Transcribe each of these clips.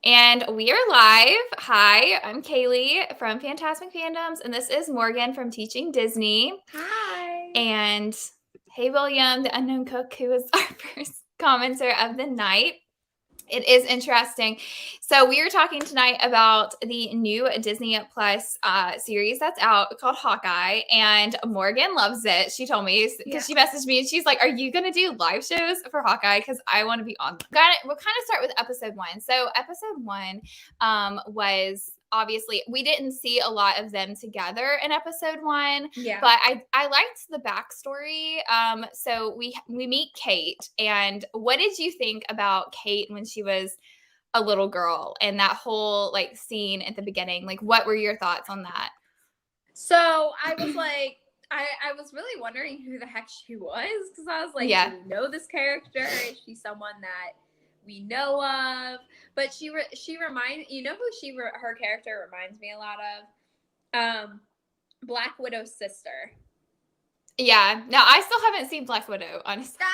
And we are live. Hi, I'm Kaylee from Fantasmic Fandoms, and this is Morgan from Teaching Disney. Hi. And hey, William, the unknown cook, who is our first commenter of the night. It is interesting. So we are talking tonight about the new Disney Plus series that's out called Hawkeye, and Morgan loves it. She told me because she messaged me and she's like, "Are you gonna do live shows for Hawkeye? Because I want to be on." We'll kind of start with episode 1. So episode 1 was obviously we didn't see a lot of them together in episode 1. Yeah. But I liked the backstory. So we meet Kate, and what did you think about Kate when she was a little girl and that whole like scene at the beginning? Like, what were your thoughts on that? So I was like, I was really wondering who the heck she was, because I was like, Yeah. do we know this character? Is she someone that we know of? But she reminds, you know who her character reminds me a lot of? Black Widow's sister. Yeah. No, I still haven't seen Black Widow, honestly.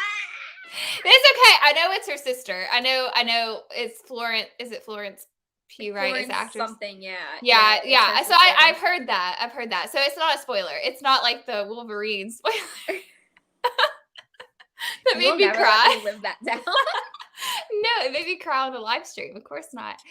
It's okay. I know it's her sister. I know it's Florence. Is it Florence Pugh, right? Florence is the actress. something, yeah. Yeah. So I've heard that. So it's not a spoiler. It's not like the Wolverine spoiler. That made me cry. Let me live that down. No, it made me cry on the live stream. Of course not.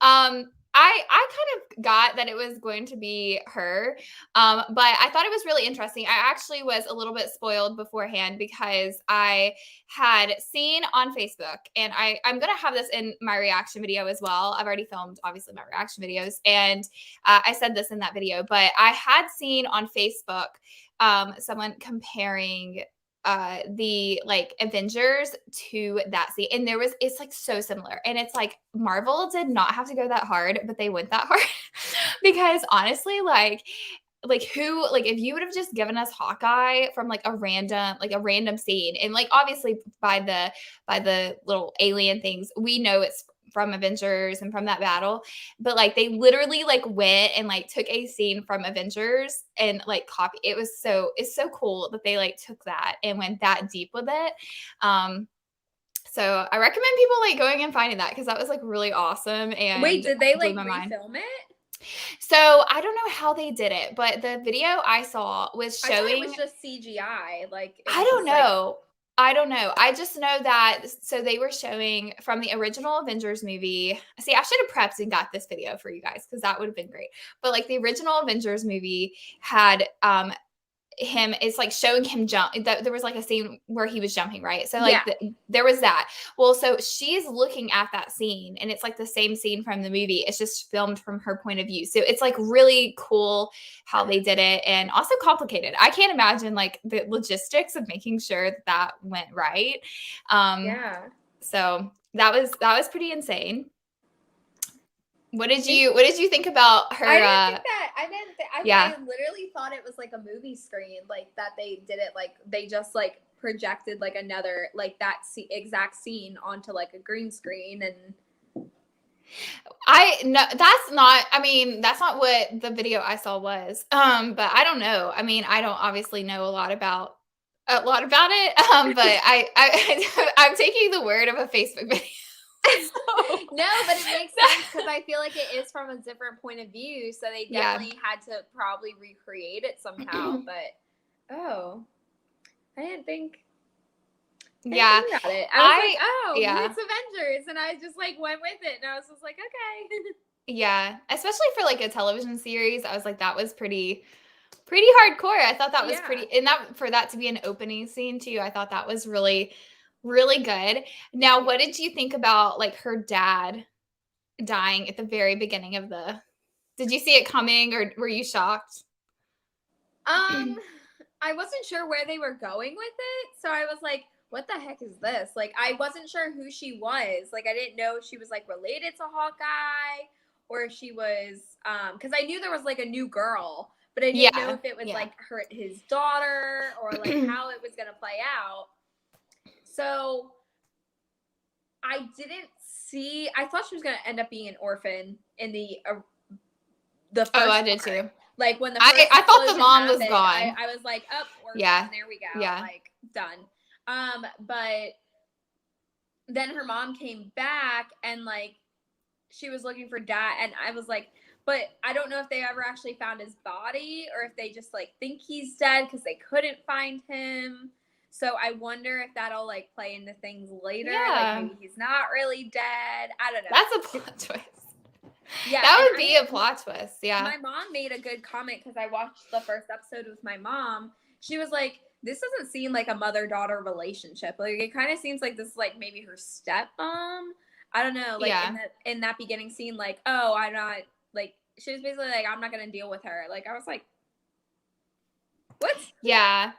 I kind of got that it was going to be her, but I thought it was really interesting. I actually was a little bit spoiled beforehand because I had seen on Facebook, and I'm going to have this in my reaction video as well. I've already filmed, obviously, my reaction videos, and I said this in that video, but I had seen on Facebook someone comparing the like Avengers to that scene, and it's like so similar, and it's like Marvel did not have to go that hard, but they went that hard because honestly, like who, like if you would have just given us Hawkeye from like a random scene, and like obviously by the little alien things, we know it's from Avengers and from that battle, but like they literally like went and like took a scene from Avengers and like it's so cool that they like took that and went that deep with it. So I recommend people like going and finding that, because that was like really awesome. And wait, did they like refilm it? So I don't know how they did it, but the video I saw was showing. I thought it was just CGI. Like I don't know. I don't know. I just know that, so they were showing from the original Avengers movie. See, I should have prepped and got this video for you guys, because that would have been great. But like the original Avengers movie had him, it's like showing him jump. There was like a scene where he was jumping, right? So like there was that. Well, so she's looking at that scene, and it's like the same scene from the movie. It's just filmed from her point of view. So it's like really cool how they did it, and also complicated. I can't imagine like the logistics of making sure that went right. So that was pretty insane. What did you think about her? I didn't think that. I literally thought it was like a movie screen, like that they did it, like they just like projected like another, like that exact scene onto like a green screen. And that's not what the video I saw was. But I don't know. I mean, I don't obviously know a lot about it. But I'm taking the word of a Facebook video. No, but it makes sense, because I feel like it is from a different point of view, so they definitely had to probably recreate it somehow. But I didn't think about it. I was like, it's Avengers, and I just like went with it, and I was just like, okay. Yeah, especially for like a television series, I was like, that was pretty hardcore. I thought that was pretty, and that for that to be an opening scene too, I thought that was really, really good. Now, what did you think about like her dad dying at the very beginning of did you see it coming, or were you shocked? I wasn't sure where they were going with it, so I was like, what the heck is this? Like, I wasn't sure who she was. Like, I didn't know if she was like related to Hawkeye, or if she was because I knew there was like a new girl, but I didn't know if it was like his daughter, or like how it was gonna play out. So I didn't see. I thought she was gonna end up being an orphan in the first. Oh, I did too. Like when I thought the mom was gone. I was like, oh, orphan, there we go. Yeah. Like done. But then her mom came back, and like she was looking for dad, and I was like, but I don't know if they ever actually found his body or if they just like think he's dead because they couldn't find him. So I wonder if that'll like play into things later. Like Yeah. maybe he's not really dead. I don't know. That's a plot twist. Yeah, That and would be a plot twist. Yeah. my mom made a good comment because I watched the first episode with my mom. She was like, this doesn't seem like a mother-daughter relationship. Like it kind of seems like this is like maybe her stepmom. I don't know. Like Yeah. in that beginning scene, like, oh, I'm not like, she was basically like, I'm not gonna deal with her. Like I was like, what? Yeah.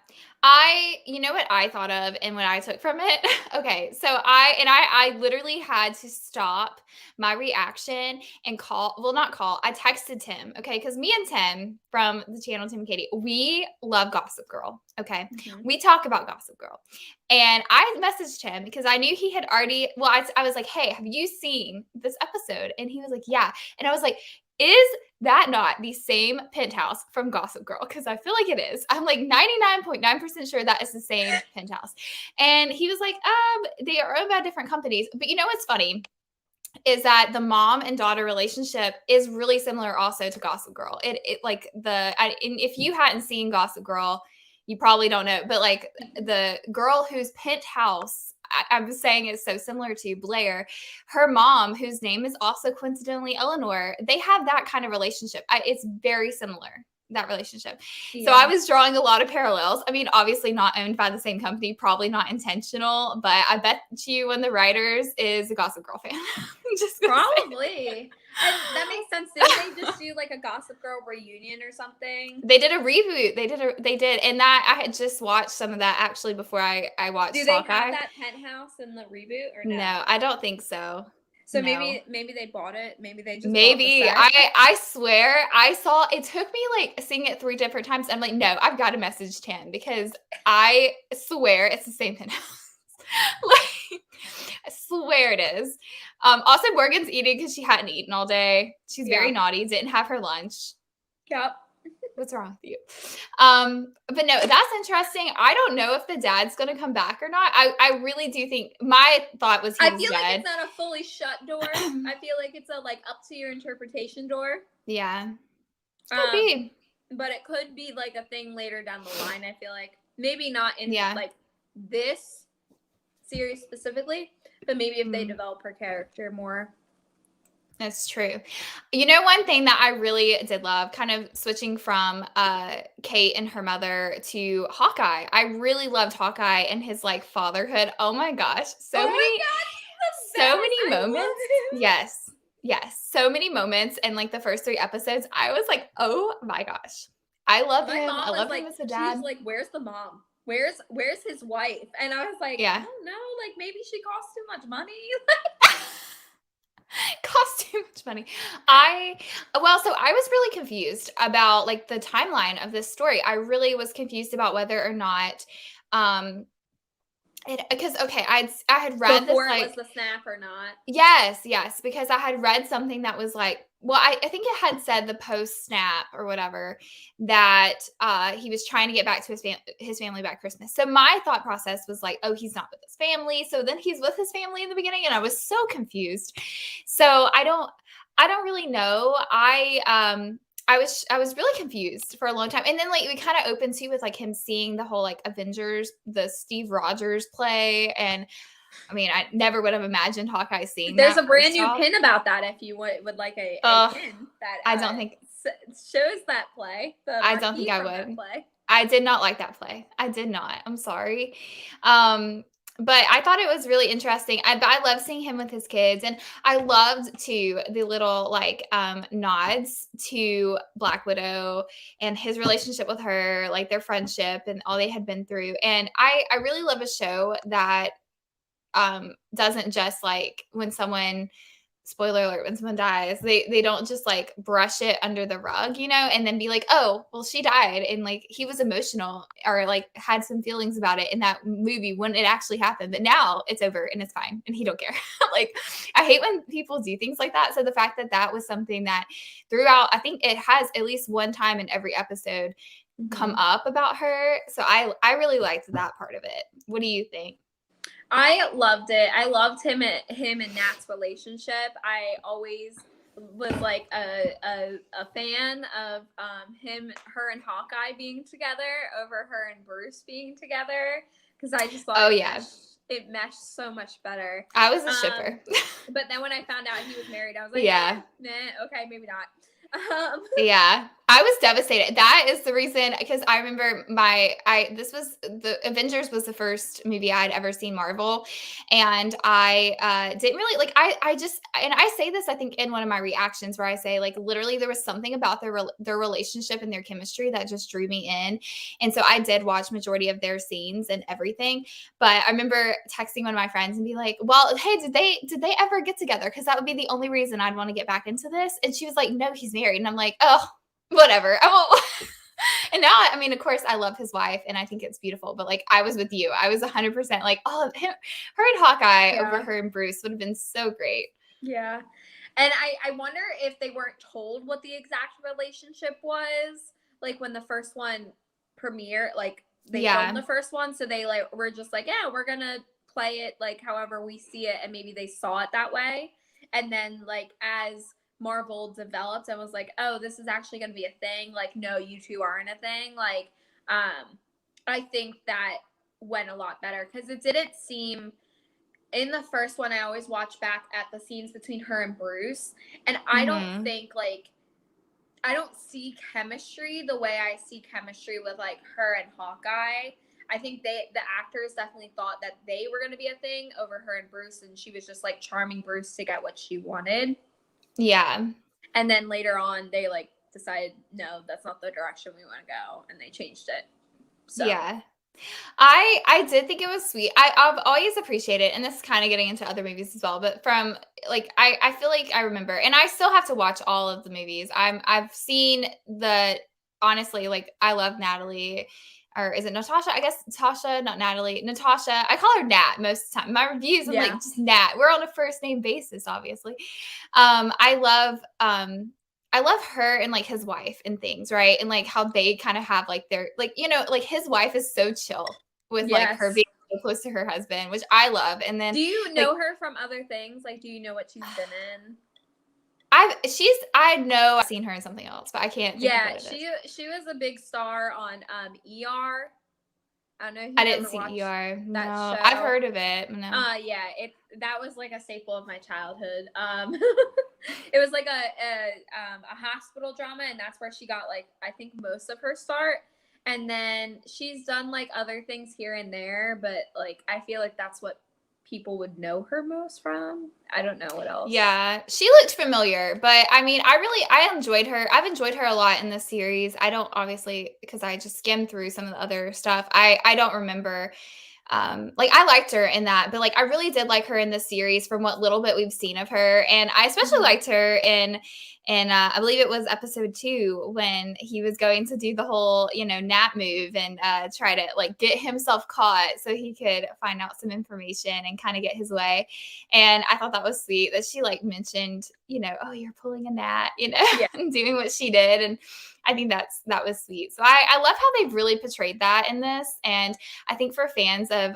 You know what I thought of and what I took from it? Okay. So I literally had to stop my reaction and I texted Tim. Okay. Cause me and Tim from the channel, Tim and Katie, we love Gossip Girl. Okay. Mm-hmm. We talk about Gossip Girl. And I messaged him because I knew he had already, I was like, hey, have you seen this episode? And he was like, yeah. And I was like, is that not the same penthouse from Gossip Girl? Because I feel like it is. I'm like 99.9% sure that is the same penthouse. And he was like, they are owned by different companies. But you know what's funny is that the mom and daughter relationship is really similar also to Gossip Girl. And if you hadn't seen Gossip Girl, you probably don't know. But like the girl whose penthouse I'm saying is so similar to Blair, her mom, whose name is also coincidentally Eleanor, they have that kind of relationship. It's very similar, that relationship. Yeah. So I was drawing a lot of parallels. I mean, obviously not owned by the same company, probably not intentional, but I bet you one of the writers is a Gossip Girl fan. Probably. And that makes sense. Didn't they just do like a Gossip Girl reunion or something? They did a reboot. They did. And that I had just watched some of that actually before I watched Do they Hawkeye. have that penthouse in the reboot or no? No, I don't think so. So No. maybe they bought it. Maybe they just maybe bought the set. I swear I saw it. Took me like seeing it 3 different times. I'm like, no, I've got to message Tim because I swear it's the same penthouse. Like, I swear it is. Also, Morgan's eating because she hadn't eaten all day. She's very naughty. Didn't have her lunch. Yep. What's wrong with you? But no, that's interesting. I don't know if the dad's gonna come back or not. I really do think my thought was I he's feel dead. like it's not a fully shut door. I feel like it's a like up to your interpretation door. Yeah. Could be. But it could be like a thing later down the line. I feel like maybe not in like this series specifically, but maybe if they develop her character more. That's true. You know, one thing that I really did love, kind of switching from Kate and her mother to Hawkeye. I really loved Hawkeye and his like fatherhood. Oh my gosh. So many moments. Yes. So many moments. And like the first 3 episodes, I was like, oh my gosh. I love him. I love him as a dad. She's like, where's the mom? Where's his wife? And I was like, I don't know, like maybe she costs too much money. Cost too much money. So I was really confused about like the timeline of this story. I really was confused about whether or not because I had read before this, like, it was the snap or not. Yes, because I had read something that was like, well, I think it had said the post snap or whatever that he was trying to get back to his family by Christmas. So my thought process was like, oh, he's not with his family. So then he's with his family in the beginning, and I was so confused. So I don't really know. I was really confused for a long time. And then like we kind of opened too with like him seeing the whole like Avengers, the Steve Rogers play. And I mean, I never would have imagined Hawkeye seeing There's that a brand new pin about that if you would like a pin that I don't think shows that play. I don't think I would. Play. I did not like that play. I did not. I'm sorry. But I thought it was really interesting. I love seeing him with his kids, and I loved too the little like nods to Black Widow and his relationship with her, like their friendship and all they had been through. And I really love a show that doesn't just like when someone, spoiler alert, when someone dies, they don't just like brush it under the rug, you know, and then be like, oh, well, she died. And like, he was emotional or like had some feelings about it in that movie when it actually happened, but now it's over and it's fine. And he don't care. Like, I hate when people do things like that. So the fact that that was something that throughout, I think it has at least one time in every episode come up about her. So I really liked that part of it. What do you think? I loved it. I loved him and Nat's relationship. I always was like a fan of her and Hawkeye being together over her and Bruce being together, because I just thought Oh yeah, it meshed so much better. I was a shipper. But then when I found out he was married, I was like, Yeah. Okay, maybe not. Yeah, I was devastated. That is the reason, because I remember this was the Avengers was the first movie I'd ever seen Marvel, and I didn't really like. I just, and I say this I think in one of my reactions where I say like literally there was something about their relationship and their chemistry that just drew me in, and so I did watch majority of their scenes and everything. But I remember texting one of my friends and be like, "Well, hey, did they ever get together? Because that would be the only reason I'd want to get back into this." And she was like, "No, he's married." And I'm like, "Oh, whatever." I won't. And now, I mean, of course, I love his wife and I think it's beautiful. But like, I was with you. I was 100% like, oh, her and Hawkeye over her and Bruce would have been so great. Yeah. And I wonder if they weren't told what the exact relationship was, like when the first one premiered, like they filmed the first one, so they like were just like, yeah, we're gonna play it like however we see it, and maybe they saw it that way. And then like as Marvel developed and was like, oh, this is actually gonna be a thing, like, no, you two aren't a thing. Like, I think that went a lot better, because it didn't seem, in the first one, I always watch back at the scenes between her and Bruce, and I don't think like, I don't see chemistry the way I see chemistry with like her and Hawkeye. I think the actors definitely thought that they were going to be a thing over her and Bruce, and she was just like charming Bruce to get what she wanted. Yeah. And then later on, they like decided, no, that's not the direction we want to go, and they changed it. So. Yeah. I did think it was sweet. I've always appreciated, and this is kind of getting into other movies as well, but from like I feel like I remember, and I still have to watch all of the movies. I've seen honestly, like I love Natalie, or is it Natasha? I guess Tasha, not Natalie. Natasha. I call her Nat most of the time. My reviews, I'm like just Nat. We're on a first name basis, obviously. I love her and like his wife and things, right? And like how they kind of have like their, like, you know, like his wife is so chill with like her being so close to her husband, which I love. And then do you know her from other things? Like, do you know what she's been in? I know I've seen her in something else, but I can't think of what it is. She was a big star on ER. I don't know if you I didn't ever see watched ER. that No, show. I've heard of it. No. Yeah, that was like a staple of my childhood. It was like a hospital drama, and that's where she got like, I think, most of her start. And then she's done like other things here and there, but like I feel like that's what people would know her most from. I don't know what else. Yeah, she looked familiar, but I mean, I enjoyed her. I've enjoyed her a lot in this series. I don't, obviously, because I just skimmed through some of the other stuff. I don't remember. Like I liked her in that, but like I really did like her in this series from what little bit we've seen of her, and I especially liked her in I believe it was episode 2 when he was going to do the whole, you know, nap move and try to like get himself caught so he could find out some information and kind of get his way. And I thought that was sweet that she like mentioned, you know, oh, you're pulling a gnat, you know, and doing what she did. And I think that was sweet. So I love how they've really portrayed that in this. And I think for fans of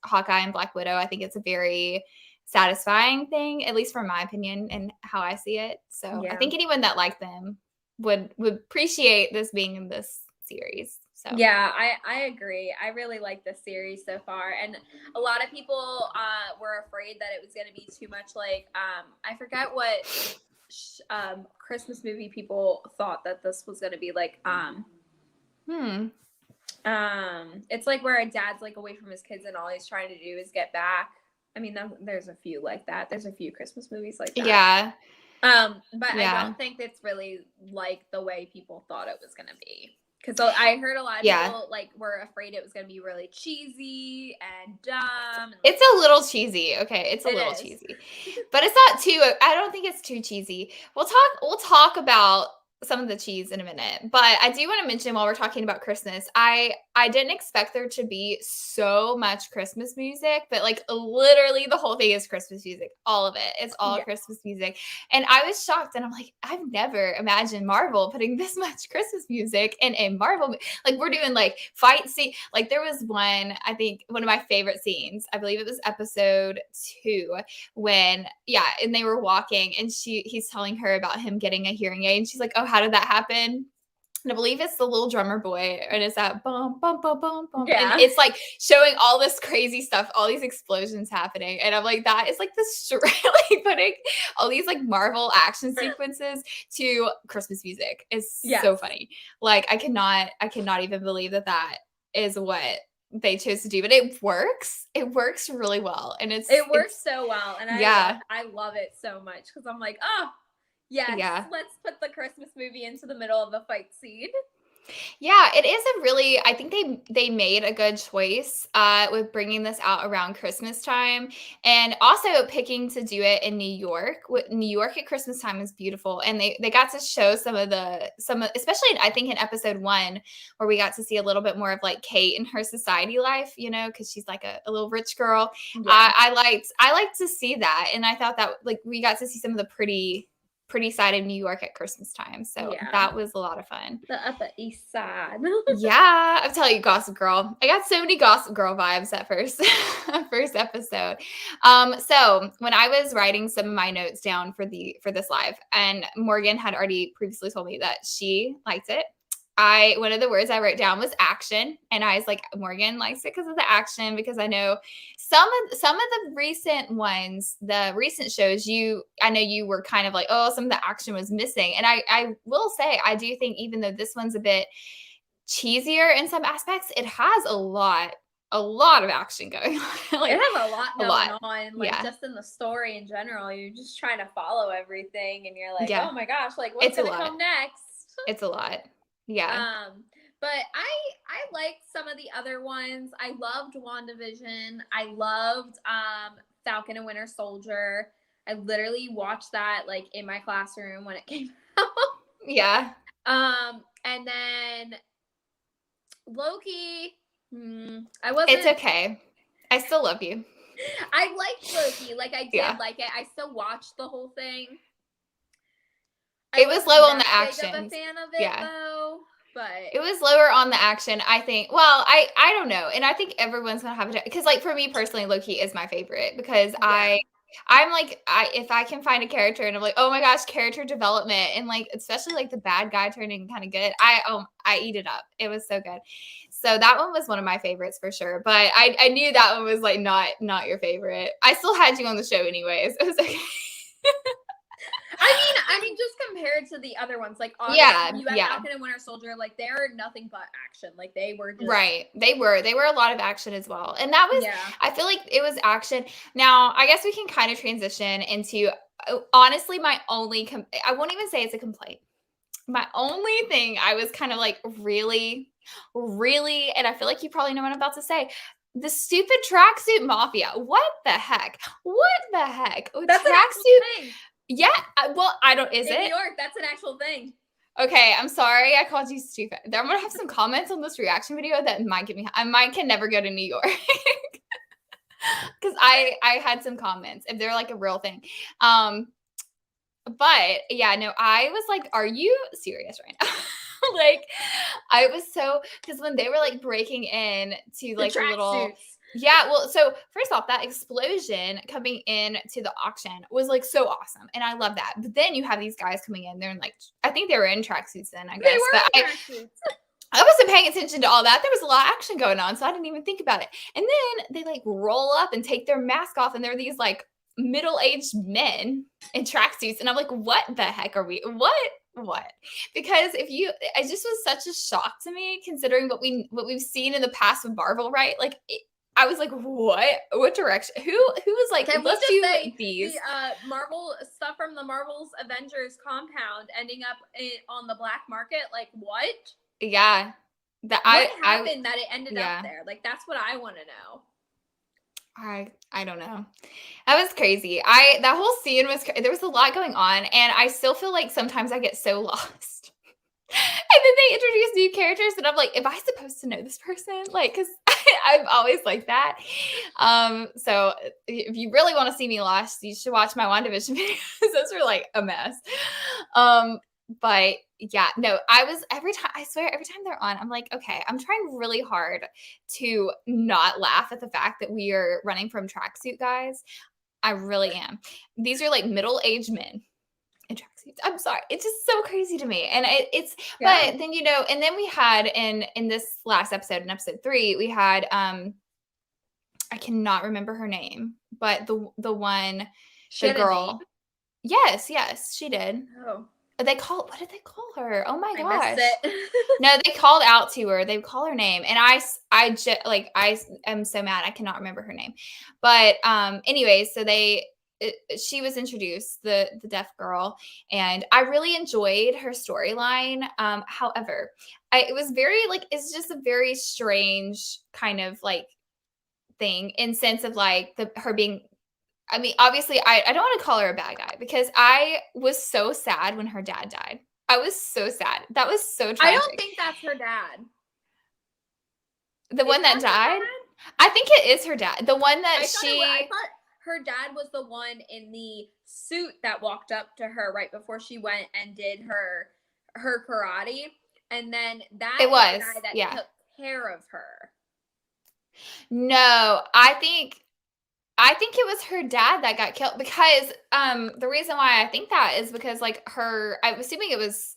Hawkeye and Black Widow, I think it's a very satisfying thing, at least from my opinion and how I see it. So I think anyone that liked them would appreciate this being in this series. So yeah, I agree. I really like this series so far, and a lot of people were afraid that it was going to be too much like I forget what Christmas movie people thought that this was going to be like. It's like where a dad's like away from his kids and all he's trying to do is get back. I mean, there's a few like that. There's a few Christmas movies like that. Yeah. But I don't think it's really like the way people thought it was going to be. Because I heard a lot of people like were afraid it was going to be really cheesy and dumb. It's a little cheesy. Okay, it's a little cheesy, but it's not too. I don't think it's too cheesy. We'll talk about some of the cheese in a minute, but I do want to mention while we're talking about Christmas, I didn't expect there to be so much Christmas music, but like literally the whole thing is Christmas music, all of it. It's all Yeah. Christmas music, and I was shocked, and I'm like, I've never imagined Marvel putting this much Christmas music in a Marvel. Like we're doing like fight scene. Like there was one, I think one of my favorite scenes. I believe it was episode 2 when and they were walking and he's telling her about him getting a hearing aid and she's like, oh, how did that happen? And I believe it's the little drummer boy, and it's that bum bum bum bum bum, and Yeah. it's like showing all this crazy stuff, all these explosions happening, and I'm like, that is like the like putting all these like Marvel action sequences to Christmas music is so funny. Like I cannot even believe that is what they chose to do, but it works. It works really well, and it works so well, and I love it so much because I'm like, oh yes, let's put the Christmas movie into the middle of the fight scene. Yeah, it is a really, I think they made a good choice with bringing this out around Christmas time, and also picking to do it in New York. New York at Christmas time is beautiful, and they got to show especially I think in episode 1 where we got to see a little bit more of like Kate and her society life, because she's like a little rich girl. Yeah. I liked to see that, and I thought that like we got to see some of the pretty side of New York at Christmas time. So that was a lot of fun. The Upper East Side. Yeah, I'm telling you, Gossip Girl. I got so many Gossip Girl vibes that first episode. So when I was writing some of my notes down for this live, and Morgan had already previously told me that she liked it. One of the words I wrote down was action, and I was like, Morgan likes it because of the action, because I know some of the recent ones, the recent shows, I know you were kind of like, oh, some of the action was missing, and I will say I do think even though this one's a bit cheesier in some aspects, it has a lot of action going on. Like, it has a lot going on, like just in the story in general. You're just trying to follow everything, and you're like, oh my gosh, like what's gonna come next? It's a lot. Yeah. But I liked some of the other ones. I loved WandaVision. I loved Falcon and Winter Soldier. I literally watched that like in my classroom when it came out. Yeah. And then Loki. I wasn't. It's okay. I still love you. I liked Loki. Like I did like it. I still watched the whole thing. It was low on the action. I'm a fan of it though, but it was lower on the action, I think. Well, I don't know, and I think everyone's gonna have it because, like, for me personally, Loki is my favorite because I'm like, if I can find a character and I'm like, oh my gosh, character development, and like especially like the bad guy turning kind of good, I eat it up. It was so good. So that one was one of my favorites for sure. But I knew that one was like not your favorite. I still had you on the show anyways. It was okay. I mean, just compared to the other ones, like obviously you have Falcon and Winter Soldier, like they're nothing but action. Like they were just They were a lot of action as well, and that was I feel like it was action. Now I guess we can kind of transition into honestly my only I won't even say it's a complaint. My only thing I was kind of like really, and I feel like you probably know what I'm about to say. The stupid tracksuit mafia. What the heck? That's tracksuit thing. Yeah, well, I don't. Is it in New York? That's an actual thing. Okay, I'm sorry, I called you stupid. I'm gonna have some comments on this reaction video that might get me. I can never go to New York because I had some comments if they're like a real thing. But yeah, no, I was like, are you serious right now? Like, I was so because when they were like breaking in to like a little. Suits. Yeah, well, so first off, that explosion coming in to the auction was like so awesome, and I love that. But then you have these guys coming in, they're in like, I think they were in tracksuits then, I guess. They were in tracksuits. I wasn't paying attention to all that. There was a lot of action going on, so I didn't even think about it. And then they like roll up and take their mask off, and they're these like middle-aged men in tracksuits, and I'm like, what the heck are we? What? Because it just was such a shock to me considering what we've seen in the past with Marvel, right? Like. I was like, what direction? Who was like, let's do these? The Marvel stuff from the Marvel's Avengers compound ending up on the black market. Like, what? Yeah. What happened that it ended up there? Like, that's what I want to know. I don't know. That was crazy. That whole scene there was a lot going on, and I still feel like sometimes I get so lost And then they introduce new characters, and I'm like, am I supposed to know this person? Like, because I'm always like that. So if you really want to see me lost, you should watch my WandaVision videos. Those are like a mess. But yeah, no, every time, I swear, every time they're on, I'm like, okay, I'm trying really hard to not laugh at the fact that we are running from tracksuit guys. I really am. These are like middle-aged men in tracksuits. I'm sorry. It's just so crazy to me. And Yeah. but then, and then we had in this last episode, in episode 3, we had, I cannot remember her name, but the one, She the had a name. girl. Yes, she did. Oh, What did they call her? Oh my I missed gosh. it. No, they called out to her. They call her name. And I just, like, I am so mad. I cannot remember her name. But anyway, so she was introduced, the deaf girl, and I really enjoyed her storyline. However, it was very, like, it's just a very strange kind of like thing, in sense of like her being, I mean, obviously, I don't want to call her a bad guy, because I was so sad when her dad died. I was so sad. That was so I don't tragic. think that's her dad. The one that Is that her died? dad? I think it is her dad. The one that I thought her dad was the one in the suit that walked up to her right before she went and did her karate, and then that It is was, the guy that yeah. took care of her. No, I think it was her dad that got killed, because the reason why I think that is because, like, I'm assuming it was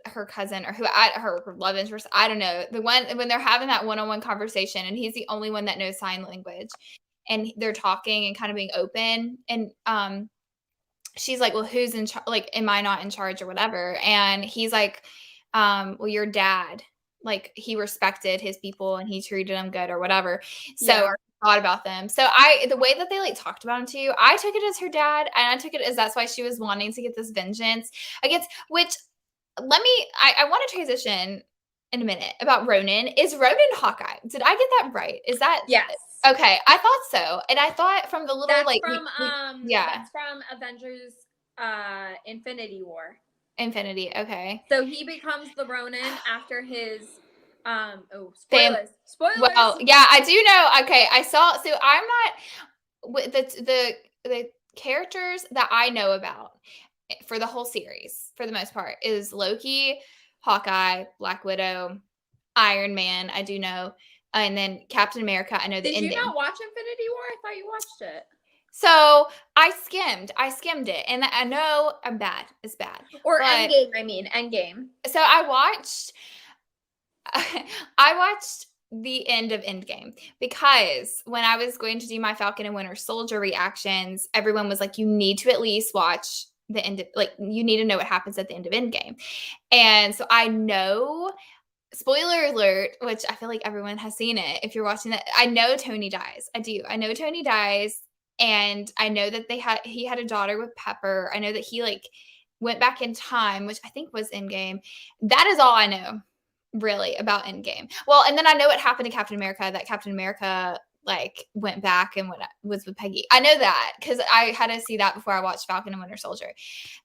her cousin, or her love interest. I don't know. The one when they're having that one-on-one conversation, and he's the only one that knows sign language, and they're talking and kind of being open, and she's like, well, who's in charge? Like, am I not in charge or whatever? And he's like, well, your dad, like, he respected his people and he treated them good or whatever. So, Yeah. or thought about them. So the way that they like talked about him too, I took it as her dad, and I took it as that's why she was wanting to get this vengeance against, which I want to transition in a minute about Ronan. Is Ronan Hawkeye? Did I get that right? Is that Yes. okay? I thought so. And I thought from the little, That's like, yeah. that's from Avengers Infinity War. Infinity, okay. So he becomes the Ronin after his spoilers. Well, yeah, I do know. Okay, I saw. So I'm not with the characters that I know about for the whole series, for the most part, is Loki, Hawkeye, Black Widow, Iron Man. I do know, and then Captain America. I know the Did ending. you not watch Infinity War? I thought you watched it. So I skimmed it, and I know I'm bad. It's bad. Or Endgame. I mean, Endgame. So I watched the end of Endgame, because when I was going to do my Falcon and Winter Soldier reactions, everyone was like, you need to at least watch the end of, like, you need to know what happens at the end of Endgame. And so I know, spoiler alert, which I feel like everyone has seen it. If you're watching that, I know Tony dies. I do. I know Tony dies. And I know that he had a daughter with Pepper. I know that he, like, went back in time, which I think was Endgame. That is all I know, really, about Endgame. Well, and then I know what happened to Captain America, that Captain America, like, went back and was with Peggy. I know that because I had to see that before I watched Falcon and Winter Soldier.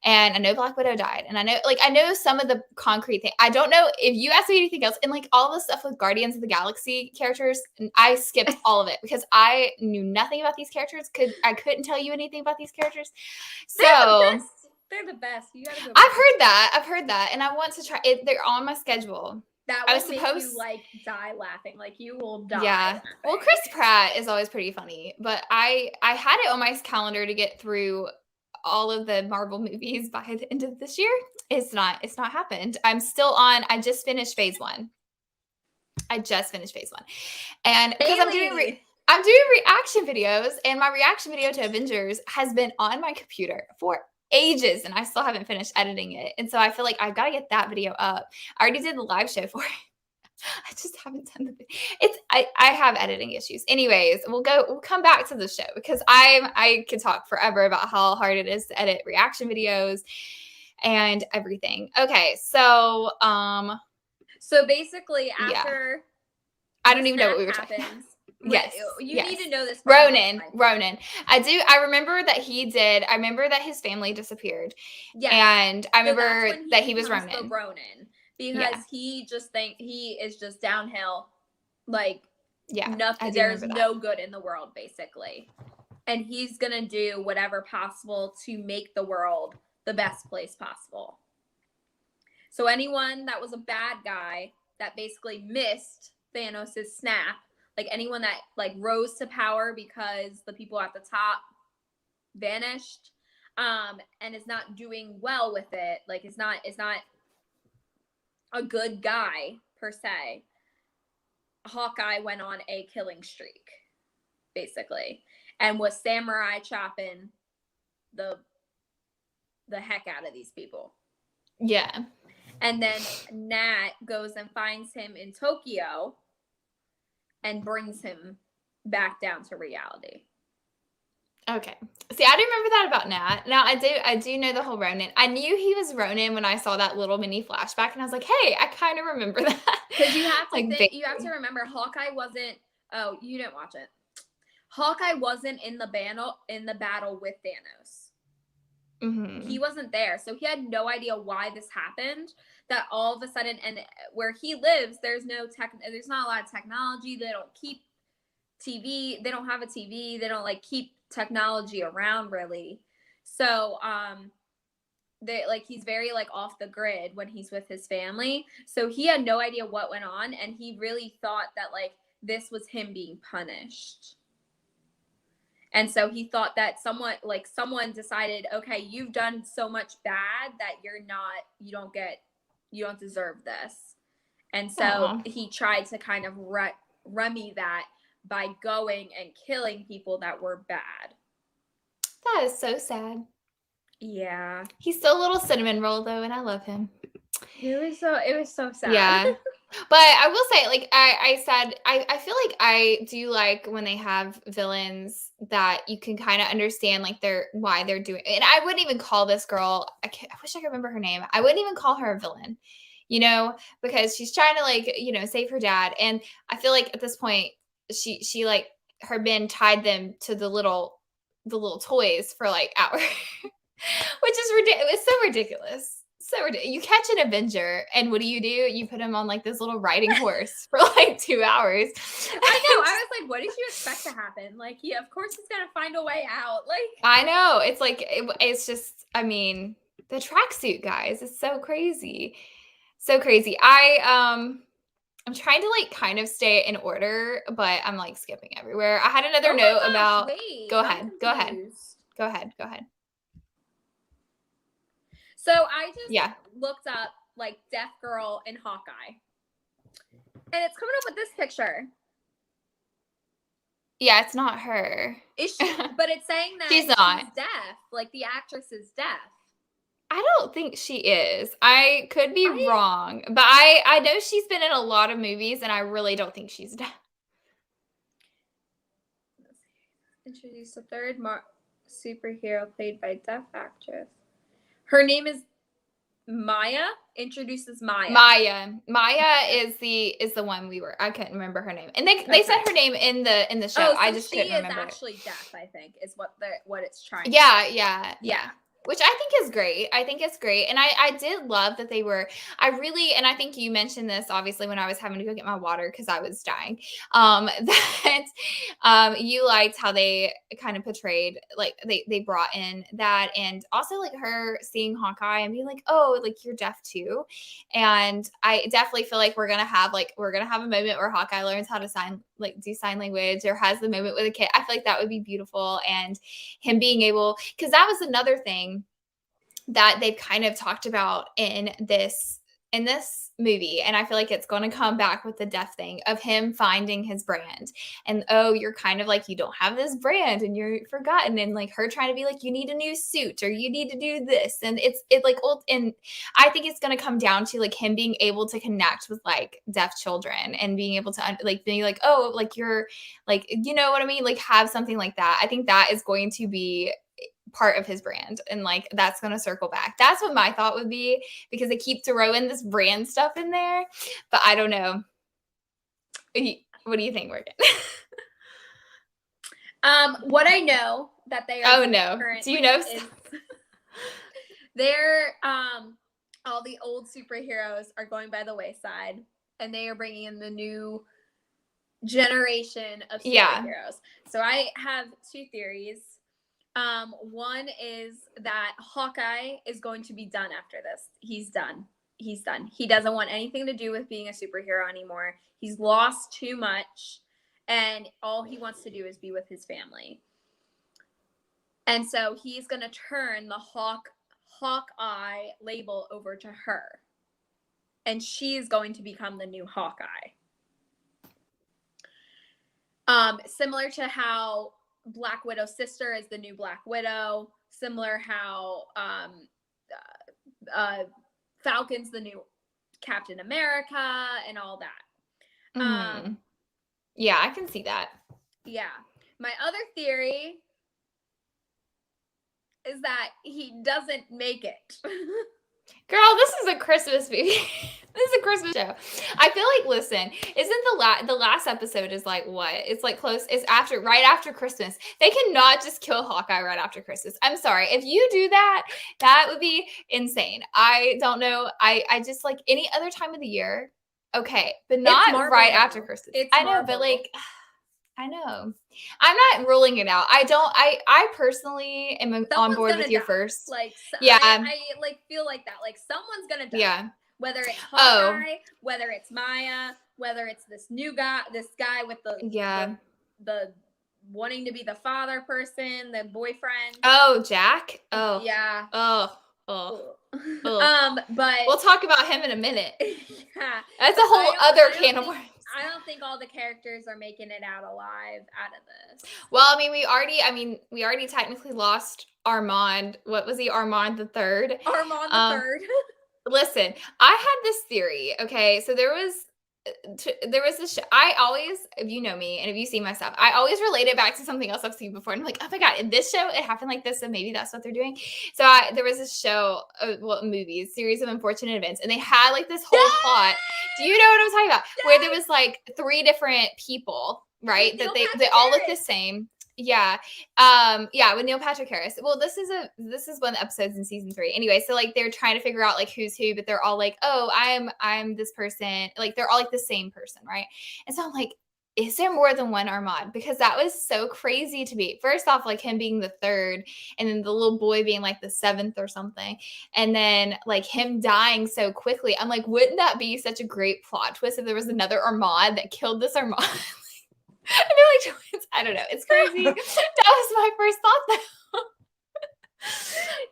And I know Black Widow died. And I know some of the concrete thing. I don't know if you ask me anything else. And, like, all the stuff with Guardians of the Galaxy characters, and I skipped all of it because I knew nothing about these characters. I couldn't tell you anything about these characters. So they're the best. You gotta go. I've heard that, and I want to try it. They're on my schedule. That will make you, like, die laughing. Like, you will die. Yeah. Laughing. Well, Chris Pratt is always pretty funny, but I had it on my calendar to get through all of the Marvel movies by the end of this year. It's not happened. I just finished phase 1. And because I'm doing reaction videos, and my reaction video to Avengers has been on my computer for ages, and I still haven't finished editing it. And so I feel like I've got to get that video up. I already did the live show for it. I just haven't done I have editing issues. Anyways, we'll come back to the show, because I could talk forever about how hard it is to edit reaction videos and everything. Okay, so basically, after I don't even know what we were talking about. Yes. You need to know this. Ronan. I remember that I remember that his family disappeared. Yeah. And I remember that he was Ronan. Ronan. Ronan. Because he is just downhill. Like, nothing. There's no good in the world, basically. And he's going to do whatever possible to make the world the best place possible. So anyone that was a bad guy that basically missed Thanos' snap, like anyone that like rose to power because the people at the top vanished, and is not doing well with it, like is not a good guy per se, Hawkeye went on a killing streak, basically, and was samurai chopping the heck out of these people. Yeah. And then Nat goes and finds him in Tokyo and brings him back down to reality. Okay. See, I do remember that about Nat. Now I do know the whole Ronin. I knew he was Ronin when I saw that little mini flashback, and I was like, hey, I kind of remember that. Because you have to you have to remember Hawkeye wasn't. Oh, you didn't watch it. Hawkeye wasn't in the battle with Thanos. Mm-hmm. He wasn't there, so he had no idea why this happened. That all of a sudden, and where he lives, there's not a lot of technology. They don't keep TV. They don't have a TV. They don't like keep technology around really. So he's very like off the grid when he's with his family. So he had no idea what went on, and he really thought that like this was him being punished. And so he thought that someone decided, okay, you've done so much bad that you don't deserve this. And so he tried to kind of remedy that by going and killing people that were bad. That is so sad. Yeah. He's still a little cinnamon roll though, and I love him. It was so sad. Yeah. But I will say, like I said, I feel like I do like when they have villains that you can kind of understand like why they're doing it. And I wouldn't even call this girl, I wish I could remember her name. I wouldn't even call her a villain, because she's trying to like, save her dad. And I feel like at this point, she like her men tied them to the little toys for like hours, which is ridiculous. It's so ridiculous. So ridiculous. You catch an Avenger, and what do? You put him on like this little riding horse for like 2 hours. I know. I was like, what did you expect to happen? Like, yeah, of course he's gonna find a way out. Like, I know. It's like it's just. I mean, the tracksuit guys. It's so crazy, so crazy. I'm trying to like kind of stay in order, but I'm like skipping everywhere. I had another note about. Wait, go ahead. So I just looked up like Deaf Girl in Hawkeye. And it's coming up with this picture. Yeah, it's not her. Is she, but it's saying that she's not deaf. Like the actress is deaf. I don't think she is. I could be wrong, but I know she's been in a lot of movies, and I really don't think she's deaf. Introduce a third superhero played by deaf actress. Her name is Maya. Introduces Maya. Maya is the one I couldn't remember her name. And they said her name in the show. I just couldn't remember. She is actually deaf, I think, is what it's trying Yeah. Which I think is great. And I did love that they were, and I think you mentioned this, obviously, when I was having to go get my water because I was dying, that you liked how they kind of portrayed, like, they brought in that, and also, like, her seeing Hawkeye and being like, oh, like, you're deaf too. And I definitely feel like we're going to have a moment where Hawkeye learns how to do sign language, or has the moment with a kid. I feel like that would be beautiful. And him being able, because that was another thing that they've kind of talked about in this movie, and I feel like it's going to come back with the deaf thing of him finding his brand, and you're kind of like, you don't have this brand and you're forgotten, and like her trying to be like, you need a new suit, or you need to do this, and it's like old. And I think it's going to come down to like him being able to connect with like deaf children, and being able to like being like, oh, like you're like, you know what I mean, like have something like that. I think that is going to be part of his brand, and like that's going to circle back. That's what my thought would be, because they keep throwing this brand stuff in there, but I don't know. What do you think, Morgan? What I know that they are Oh doing no. Do you currently know? is they're all the old superheroes are going by the wayside, and they are bringing in the new generation of Yeah. superheroes. So I have two theories. One is that Hawkeye is going to be done after this. He's done. He's done. He doesn't want anything to do with being a superhero anymore. He's lost too much, and all he wants to do is be with his family. And so he's going to turn the Hawkeye label over to her. And she's going to become the new Hawkeye. Similar to how Black Widow's sister is the new Black Widow. Similar how Falcon's the new Captain America and all that. Yeah, I can see that. Yeah. My other theory is that he doesn't make it. Girl, this is a Christmas movie. This is a Christmas show. I feel like, listen, isn't the last episode is like what? It's like close. It's right after Christmas. They cannot just kill Hawkeye right after Christmas. I'm sorry. If you do that, that would be insane. I don't know. I just like any other time of the year. Okay, but not right after Christmas. I know, but like, I know. I'm not ruling it out. I personally am on board with your first. Like, yeah. I like feel like that. Like someone's gonna die. Yeah. Whether it's Hawkeye, whether it's Maya, whether it's this guy with the wanting to be the father person, the boyfriend. Oh, Jack. Oh. Yeah. Oh. But we'll talk about him in a minute. Yeah. That's a whole other can of worms. I don't think all the characters are making it out alive out of this. Well, I mean, we already technically lost Armand. What was he? Armand the Third. Armand the Third. Listen, I had this theory. Okay, so there was this show. I always, if you know me and if you see my stuff, I always relate it back to something else I've seen before. And I'm like, oh my God, in this show, it happened like this. So maybe that's what they're doing. So there was this show, movie, series of unfortunate events. And they had like this whole plot. Do you know what I'm talking about? Where there was like 3 different people, right? That they all look the same. Yeah. With Neil Patrick Harris. Well, this is one of the episodes in season 3. Anyway, so like they're trying to figure out like who's who, but they're all like, oh, I'm this person. Like they're all like the same person, right? And so I'm like, is there more than one Armand? Because that was so crazy to me. First off, like him being the 3rd, and then the little boy being like the 7th or something. And then like him dying so quickly. I'm like, wouldn't that be such a great plot twist if there was another Armand that killed this Armand? I feel like twins. I don't know. It's crazy. That was my first thought, though.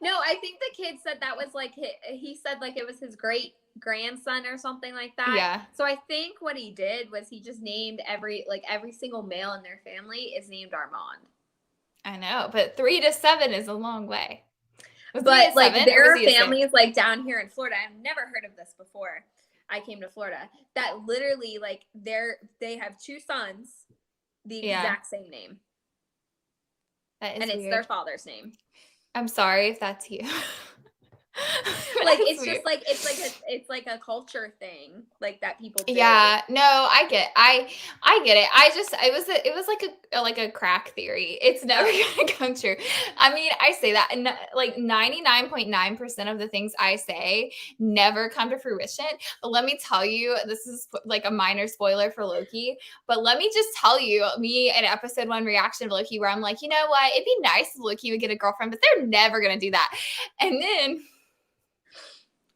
No, I think the kid said that was like he said like it was his great grandson or something like that. Yeah. So I think what he did was he just named every single male in their family is named Armand. I know, but 3 to 7 is a long way. But like there are families like down here in Florida. I've never heard of this before. I came to Florida that literally like they have 2 sons. The exact same name. And it's weird. Their father's name. I'm sorry if that's you. Like it's weird. Just like it's like a culture thing like that people do. Yeah, no, I get it. It was like a crack theory. It's never gonna come true. I mean, I say that, and like 99.9% of the things I say never come to fruition. But let me tell you, this is like a minor spoiler for Loki. But let me just tell you, me in episode 1 reaction of Loki, where I'm like, you know what? It'd be nice if Loki would get a girlfriend, but they're never gonna do that. And then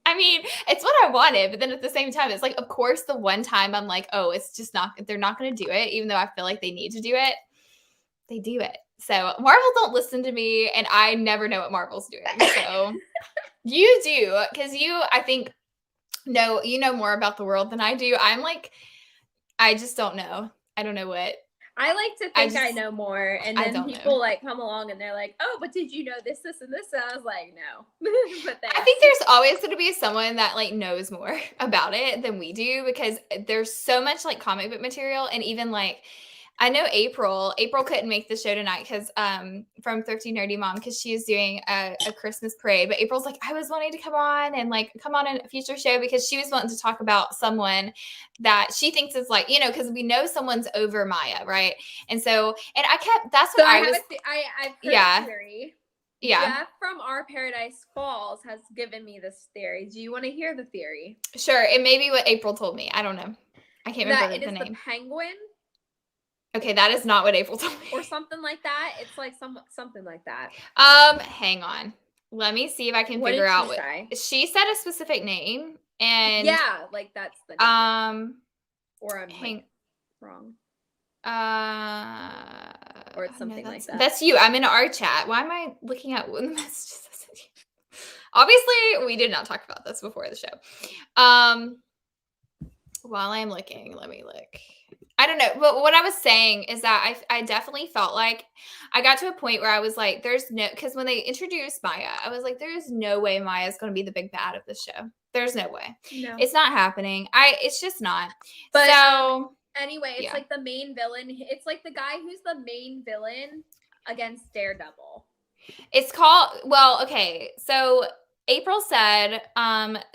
I mean, it's what I wanted, but then at the same time, it's like, of course, the one time I'm like, oh, it's just they're not going to do it, even though I feel like they need to do it. They do it. So Marvel don't listen to me, and I never know what Marvel's doing. So you do, because I think, you know more about the world than I do. I'm like, I just don't know. I don't know what. I like to think I know more, and then people like come along and they're like, "Oh, but did you know this, and this?" And I was like, "No." But I think there's always going to be someone that like knows more about it than we do, because there's so much like comic book material, and even like I know April. April couldn't make the show tonight because from Thrifty Nerdy Mom because she was doing a Christmas parade. But April's like, I was wanting to come on and like come on a future show because she was wanting to talk about someone that she thinks is like, you know, because we know someone's over Maya, right? And so, and I kept that's what So I was. I've heard Yeah. a theory. Yeah. Jeff from Our Paradise Falls has given me this theory. Do you want to hear the theory? Sure. It may be what April told me. I don't know. I can't remember That it the is name. the penguin. Okay, that is not what April told me. Or something like that. It's like something like that. Hang on. Let me see if I can What figure did out she say? She said a specific name and yeah, like that's the name. Or I'm like wrong. Or it's something like that. That's you. I'm in our chat. Why am I looking at the messages? Obviously, we did not talk about this before the show. While I'm looking, let me look. I don't know. But what I was saying is that I definitely felt like I got to a point where I was like, there's no, because when they introduced Maya, I was like, there's no way Maya's going to be the big bad of the show. There's no way. No. It's not happening. It's just not. But so anyway, it's like the main villain. It's like the guy who's the main villain against Daredevil. It's called, well, okay. So April said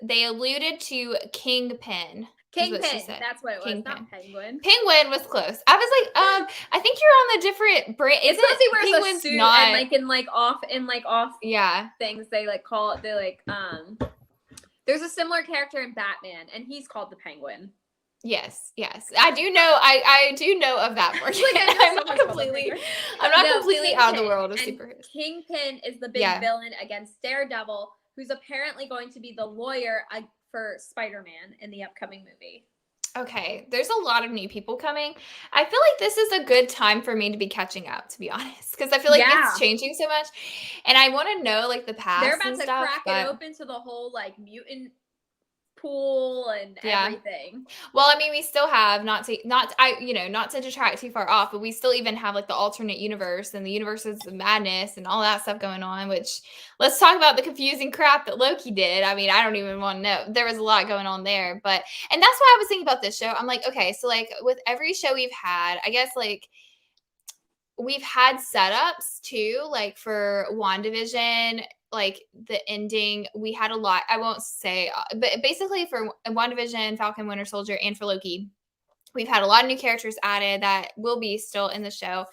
they alluded to Kingpin. Kingpin, that's what it was, not Penguin. Penguin was close. I was like, I think you're on the different brand. It's because he wears Penguin's a suit not... and like in off things they like call it. They like there's a similar character in Batman, and he's called the Penguin. Yes, I do know. I do know of that more. Like, I'm not completely out of the world of superheroes. Kingpin is the big villain against Daredevil, who's apparently going to be the lawyer for Spider-Man in the upcoming movie. Okay, there's a lot of new people coming. I feel like this is a good time for me to be catching up, to be honest, because I feel like it's changing so much, and I want to know like the past. They're about and to stuff, crack it open to the whole like mutant pool and everything. Well, I mean, we still have not to detract too far off, but we still even have like the alternate universe and the universes of madness and all that stuff going on, which let's talk about the confusing crap that Loki did. I mean, I don't even want to know. There was a lot going on there, and that's why I was thinking about this show. I'm like, okay, so like with every show we've had, I guess like we've had setups too, like for WandaVision, like the ending, we had a lot. I won't say, but basically for WandaVision, Falcon, Winter Soldier, and for Loki, we've had a lot of new characters added that will be still in the show,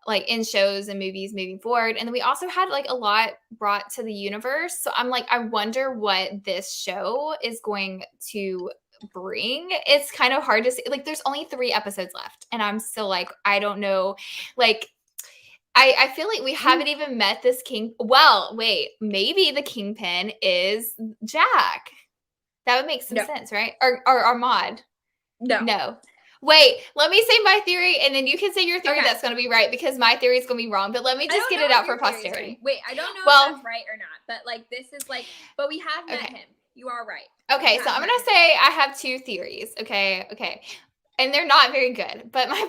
like in shows and movies moving forward. And then we also had like a lot brought to the universe. So I'm like, I wonder what this show is going to bring. It's kind of hard to see. Like, there's only 3 episodes left, and I'm still like, I don't know. Like, I feel like we haven't even met this king. Well, wait, maybe the Kingpin is Jack. That would make some sense, right? Or Ahmad. No. Wait, let me say my theory, and then you can say your theory that's going to be right, because my theory is going to be wrong. But let me just get it out for posterity. Right. Wait, I don't know if that's right or not. But like, this is like, but we have met him. You are right. Okay, so I'm going to say I have 2 theories. Okay. And they're not very good. But my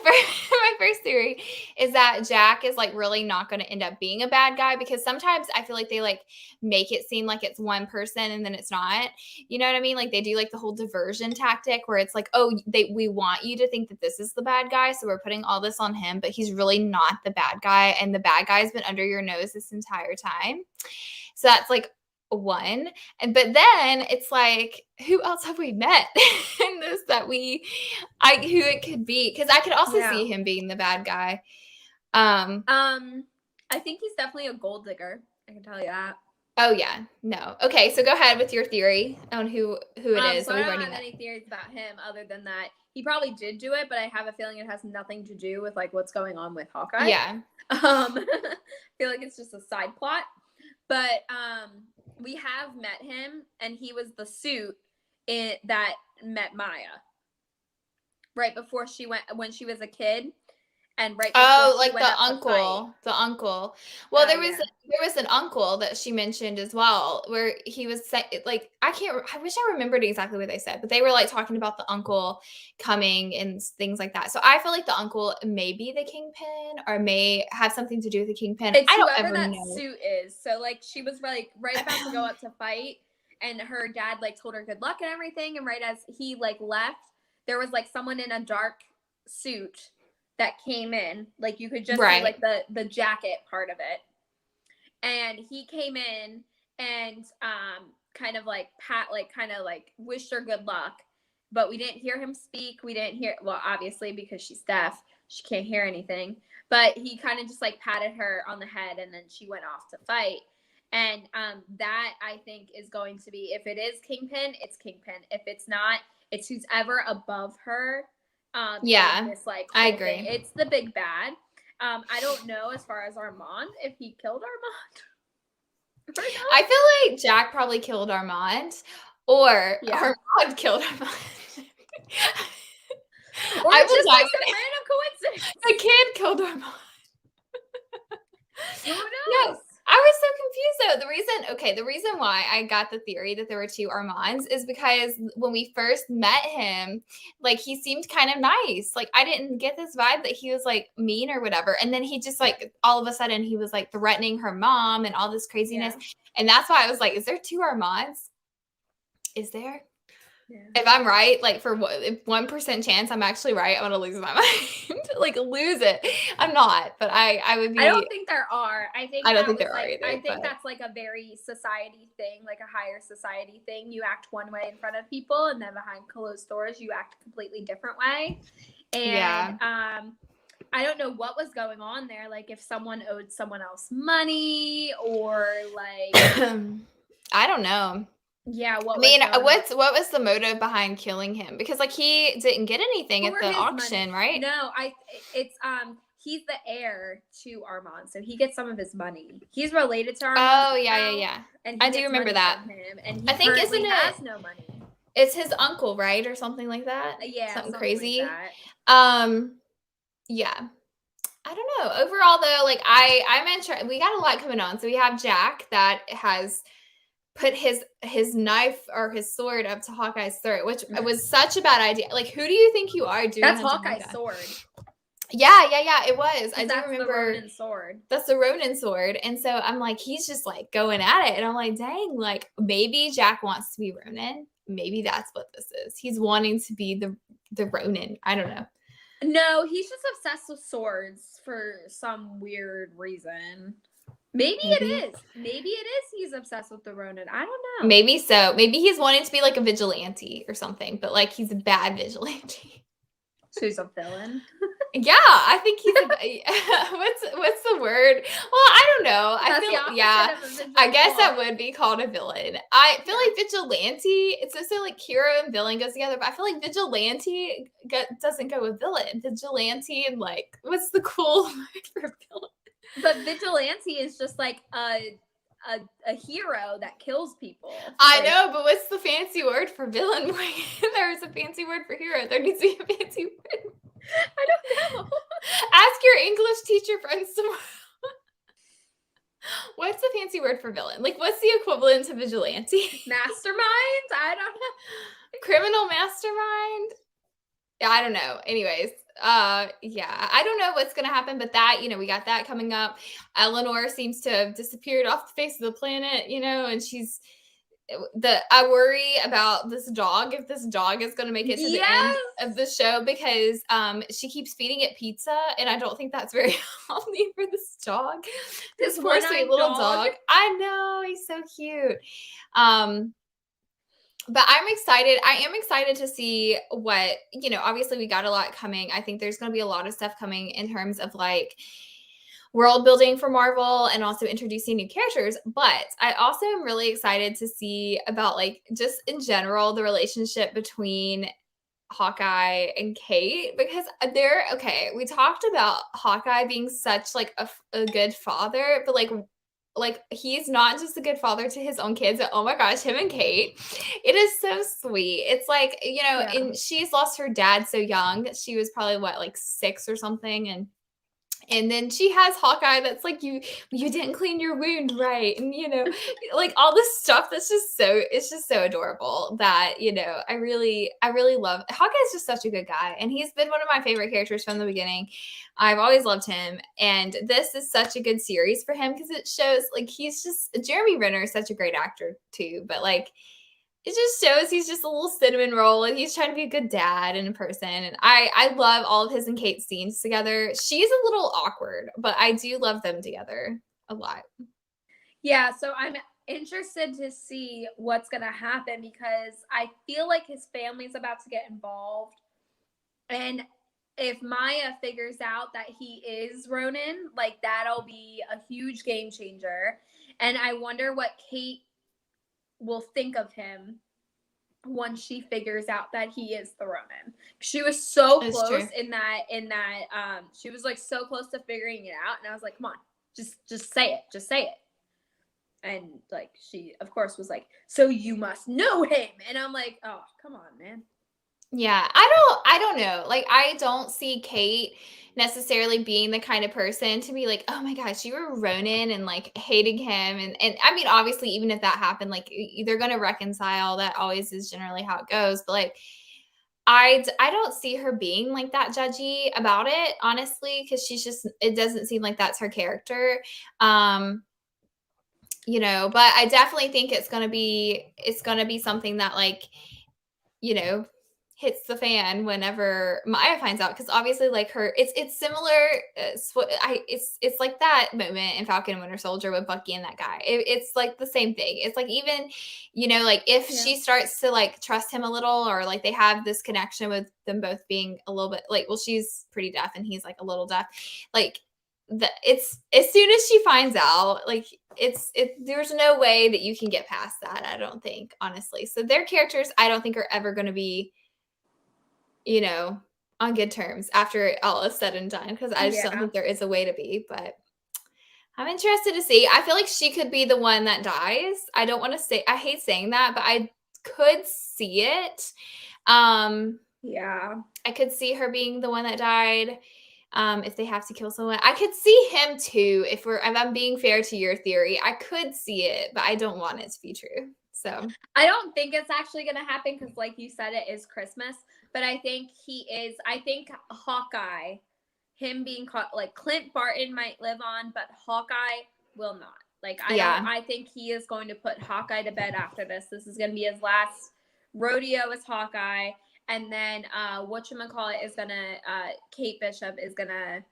first theory is that Jack is like really not going to end up being a bad guy, because sometimes I feel like they like make it seem like it's one person and then it's not. You know what I mean? Like they do like the whole diversion tactic where it's like, oh, we want you to think that this is the bad guy, so we're putting all this on him, but he's really not the bad guy, and the bad guy's been under your nose this entire time. So that's like one. But then it's like, who else have we met in this that who it could be? Because I could also see him being the bad guy. I think he's definitely a gold digger. I can tell you that. Oh yeah, no. Okay, so go ahead with your theory on who it is. So I don't have any theories about him other than that he probably did do it, but I have a feeling it has nothing to do with like what's going on with Hawkeye. Yeah. I feel like it's just a side plot. But we have met him, and he was the suit that met Maya right before when she was a kid, and right before like the uncle. Well, there was an uncle that she mentioned as well, where he was like, I wish I remembered exactly what they said, but they were like talking about the uncle coming and things like that. So I feel like the uncle may be the Kingpin, or may have something to do with the Kingpin. It's I don't ever that know. Suit is. So like she was like right about to go up to fight, and her dad like told her good luck and everything, and right as he like left, there was like someone in a dark suit that came in. Like you could just see Right. like the jacket part of it. And he came in and kind of like kind of like wished her good luck. But we didn't hear him speak. We didn't hear, well, obviously because she's deaf, she can't hear anything. But he kind of just like patted her on the head and then she went off to fight. And that I think is going to be, if it is Kingpin, it's Kingpin. If it's not, it's who's ever above her. Yeah, This like I whole thing. agree. It's the big bad. I don't know as far as Armand if he killed Armand or not. I feel like Jack probably killed Armand, or Yeah. Armand killed Armand. Or I it's will just die like with some it. random coincidence. The kid killed Armand. Who knows? No, I was so confused though. The reason why I got the theory that there were two Armands is because when we first met him, like he seemed kind of nice. Like I didn't get this vibe that he was like mean or whatever. And then he just like all of a sudden he was like threatening her mom and all this craziness. Yeah. And that's why I was like, is there two Armands? Is there? Yeah. If I'm right, like for 1% chance I'm actually right, I'm gonna lose my mind. Like lose it. I'm not, but I would be. I don't think there are. I don't think there are either. I think that's like a very society thing, like a higher society thing. You act one way in front of people, and then behind closed doors, you act a completely different way. And I don't know what was going on there. Like if someone owed someone else money, or like I don't know. Yeah, I mean, what was the motive behind killing him? Because like he didn't get anything at the auction, right? No, it's he's the heir to Armand, so he gets some of his money. He's related to Armand. Oh yeah. And I do remember that. Him, and he I think isn't it has no money. It's his uncle, right, or something like that? Yeah, something crazy. Like that. Yeah. I don't know. Overall, though, like I'm interested. We got a lot coming on. So we have Jack that has put his knife or his sword up to Hawkeye's throat, which was such a bad idea. Like, who do you think you are doing That's that to Hawkeye's Hawkeye? sword. Yeah, it was. I do That's remember. The Ronin sword. That's the Ronin sword. And so I'm like, he's just like going at it. And I'm like, dang, like maybe Jack wants to be Ronin. Maybe that's what this is. He's wanting to be the Ronin. I don't know. No, he's just obsessed with swords for some weird reason. Maybe it is. Maybe it is he's obsessed with the Ronin. I don't know. Maybe so. Maybe he's wanting to be like a vigilante or something, but like he's a bad vigilante. So he's a villain. Yeah, I think he's a what's the word? Well, I don't know. I guess that would be called a villain. I feel like vigilante, it's also like hero and villain goes together, but I feel like vigilante doesn't go with villain. Vigilante and like what's the cool word for villain? But vigilante is just like a hero that kills people. I know, but what's the fancy word for villain? There's a fancy word for hero. There needs to be a fancy word. I don't know. Ask your English teacher friends tomorrow. What's the fancy word for villain? Like, what's the equivalent to vigilante? Mastermind? I don't know. Criminal mastermind? I don't know. Anyways, yeah, I don't know what's gonna happen, but that, we got that coming up. Eleanor seems to have disappeared off the face of the planet, and I worry about this dog, if this dog is going to make it to the end of the show, because she keeps feeding it pizza, and I don't think that's very healthy for this dog. This poor sweet little dog. I know, he's so cute. But I'm excited. I am excited to see what, obviously we got a lot coming. I think there's going to be a lot of stuff coming in terms of like world building for Marvel and also introducing new characters. But I also am really excited to see about like just in general, the relationship between Hawkeye and Kate, because we talked about Hawkeye being such like a good father, but like he's not just a good father to his own kids. Oh my gosh, him and Kate, it is so sweet. It's like, and she's lost her dad so young. She was probably like 6 or something, and then she has Hawkeye that's like, you didn't clean your wound right. And, like all this stuff that's it's just so adorable that, I really love. Hawkeye's just such a good guy. And he's been one of my favorite characters from the beginning. I've always loved him. And this is such a good series for him because it shows like Jeremy Renner is such a great actor too. But like, it just shows he's just a little cinnamon roll and he's trying to be a good dad in person. And I love all of his and Kate's scenes together. She's a little awkward, but I do love them together a lot. Yeah, so I'm interested to see what's going to happen because I feel like his family's about to get involved. And if Maya figures out that he is Ronan, like that'll be a huge game changer. And I wonder what Kate will think of him once she figures out that he is the Ronan. She was so It's close true. in that she was like so close to figuring it out, and I was like, come on, just say it. Just say it. And like she of course was like, so you must know him. And I'm like, oh, come on, man. Yeah, I don't know. Like, I don't see Kate necessarily being the kind of person to be like, "Oh my gosh, you were Ronan," and like hating him. And I mean, obviously, even if that happened, like they're gonna reconcile. That always is generally how it goes. But like, I don't see her being like that judgy about it, honestly, because she's just it doesn't seem like that's her character. Um, but I definitely think it's gonna be something that like you know, hits the fan whenever Maya finds out because obviously like her it's similar it's like that moment in Falcon and Winter Soldier with Bucky and that guy. It's like the same thing. It's like even like if Yeah. she starts to like trust him a little or like they have this connection with them both being a little bit like well she's pretty deaf and he's like a little deaf like it's as soon as she finds out like there's no way that you can get past that, I don't think, honestly. So their characters, I don't think are ever going to be, on good terms after all is said and done because I just don't Yeah. think there is a way to be, but I'm interested to see. I feel like she could be the one that dies. I don't want to say I hate saying that, but I could see it. Yeah. I could see her being the one that died. If they have to kill someone, I could see him too. If I'm being fair to your theory, I could see it, but I don't want it to be true. So I don't think it's actually going to happen because, like you said, it is Christmas. But I think he is. I think Hawkeye, him being caught, like Clint Barton might live on, but Hawkeye will not. Like I don't. yeah, I think he is going to put Hawkeye to bed after this. This is going to be his last rodeo as Hawkeye, and then whatchamacallit is gonna Kate Bishop is gonna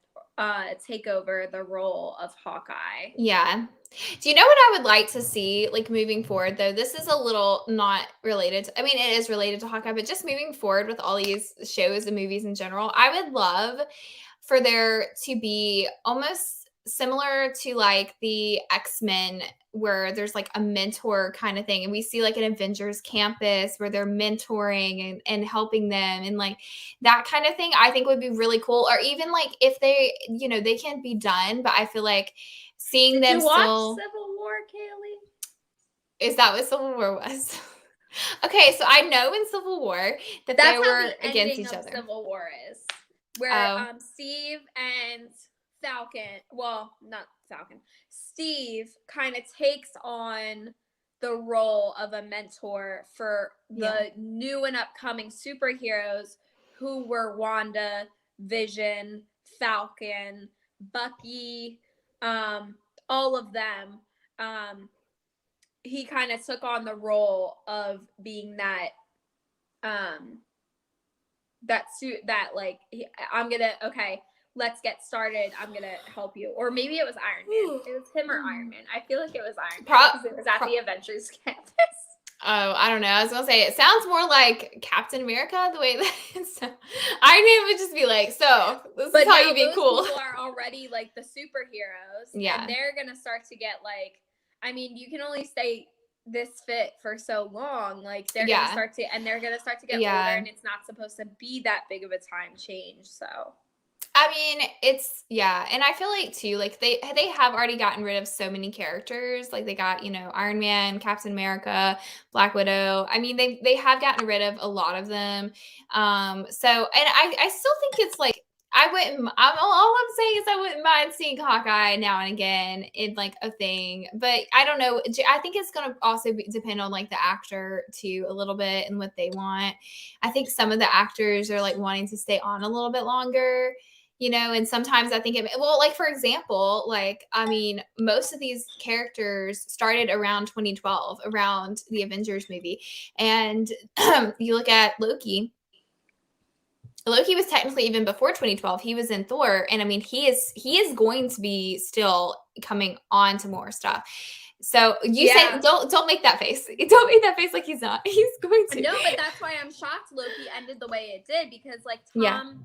take over the role of Hawkeye. yeah. Do you know what I would like to see, like moving forward, though? This is a little not related. I mean, it is related to Hawkeye, but just moving forward with all these shows and movies in general, I would love for there to be almost similar to like the X-Men where there's like a mentor kind of thing and we see like an Avengers campus where they're mentoring and helping them and like that kind of thing I think would be really cool or even like if they can be done but I feel like seeing Did them you watch still Civil War, Kaylee? is that what Civil War was? Okay, so I know in Civil War that they That's how were the against ending each of other. Civil War is, where Oh, Steve and Falcon, well, not Falcon, Steve kind of takes on the role of a mentor for yeah. the new and upcoming superheroes who were Wanda, Vision, Falcon, Bucky, all of them. He kind of took on the role of being that suit that like I'm gonna okay, let's get started, I'm gonna help you. Or maybe it was Iron Man. It was him or Iron Man. I feel like it was Iron Man because it was at the Avengers campus. Oh, I don't know. I was gonna say it sounds more like Captain America the way that it's, Iron Man would just be like, so this But is how now you be those cool. people are already like the superheroes, Yeah, and they're gonna start to get like, I mean, you can only stay this fit for so long. Like they're gonna yeah, start to, and they're gonna start to get older, yeah. and it's not supposed to be that big of a time change. So I mean, it's yeah, and I feel like too, like they have already gotten rid of so many characters. Like they got, Iron Man, Captain America, Black Widow. I mean, they have gotten rid of a lot of them. So and I still think it's like I wouldn't all I'm saying is I wouldn't mind seeing Hawkeye now and again in like a thing. But I don't know. I think it's gonna also depend on like the actor too a little bit and what they want. I think some of the actors are like wanting to stay on a little bit longer you know, and sometimes I think like, for example, like, I mean, most of these characters started around 2012, around the Avengers movie. And you look at Loki. Loki was technically even before 2012. He was in Thor, and I mean, he is going to be still coming on to more stuff. So you say don't make that face. Don't make that face like he's not. He's going to. No, but that's why I'm shocked Loki ended the way it did, because like Tom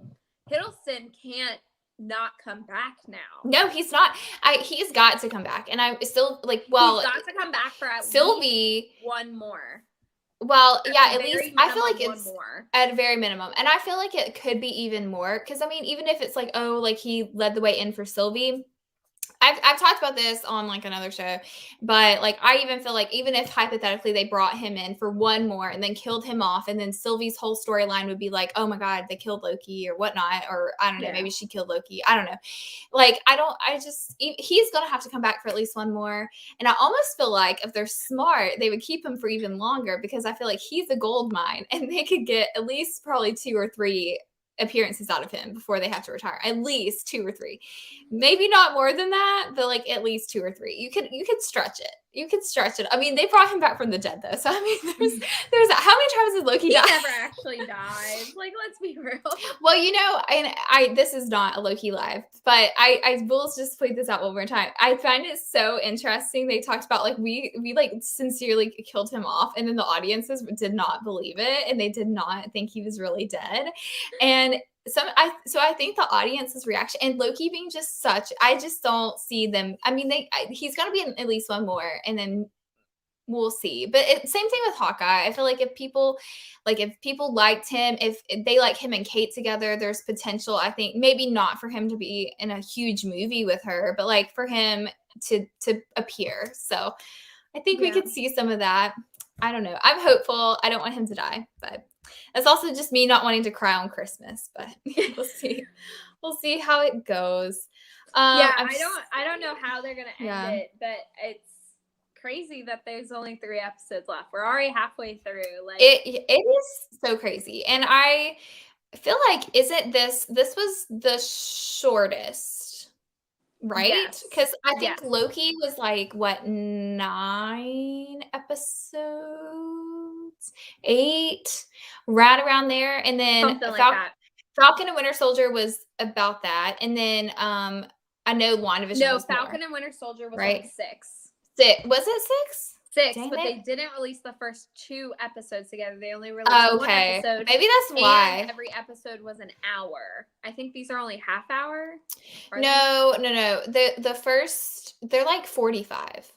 Hiddleston can't not come back now. No, he's not. He's got to come back, and I'm still like, he's got to come back for at least one more. Well, yeah, at least I feel like it's more. At a very minimum. And I feel like it could be even more, because I mean, even if it's like, oh, like he led the way in for Sylvie. I've talked about this on like another show, but like I even feel like even if hypothetically they brought him in for one more and then killed him off, and then Sylvie's whole storyline would be like, oh my God, they killed Loki or whatnot, or I don't know, maybe she killed Loki. I don't know. Like he's gonna have to come back for at least one more. And I almost feel like if they're smart, they would keep him for even longer, because I feel like he's a gold mine and they could get at least probably 2 or 3 appearances out of him before they have to retire. At least 2 or 3, maybe not more than that, but like at least 2 or 3. You could stretch it. You could stretch it. I mean, they brought him back from the dead though, so I mean, there's how many times has Loki died? He never actually died. Like, let's be real. Well, you know, I this is not a Loki live, but I will just point this out one more time. I find it so interesting. They talked about like we like sincerely killed him off, and then the audiences did not believe it, and they did not think he was really dead. And so I think the audience's reaction, and Loki being just such, I just don't see them. I mean, he's going to be in at least one more, and then we'll see. But same thing with Hawkeye. I feel like if people liked him, if they like him and Kate together, there's potential. I think maybe not for him to be in a huge movie with her, but like for him to appear. So I think we could see some of that. I don't know. I'm hopeful. I don't want him to die, but it's also just me not wanting to cry on Christmas. But we'll see. We'll see how it goes. I don't know how they're gonna end it, but it's crazy that there's only 3 episodes left. We're already halfway through. Like it is so crazy, and I feel like this was the shortest, right? Because I think Loki was like what, 9 episodes, 8, right around there, and then Falcon and Winter Soldier was about that, and then I know WandaVision was Falcon and Winter Soldier was right? like 6. Was it 6? 6, Dang but they didn't release the first 2 episodes together. They only released one episode. Maybe that's why. And every episode was an hour. I think these are only half hour. No. The first, they're like 45.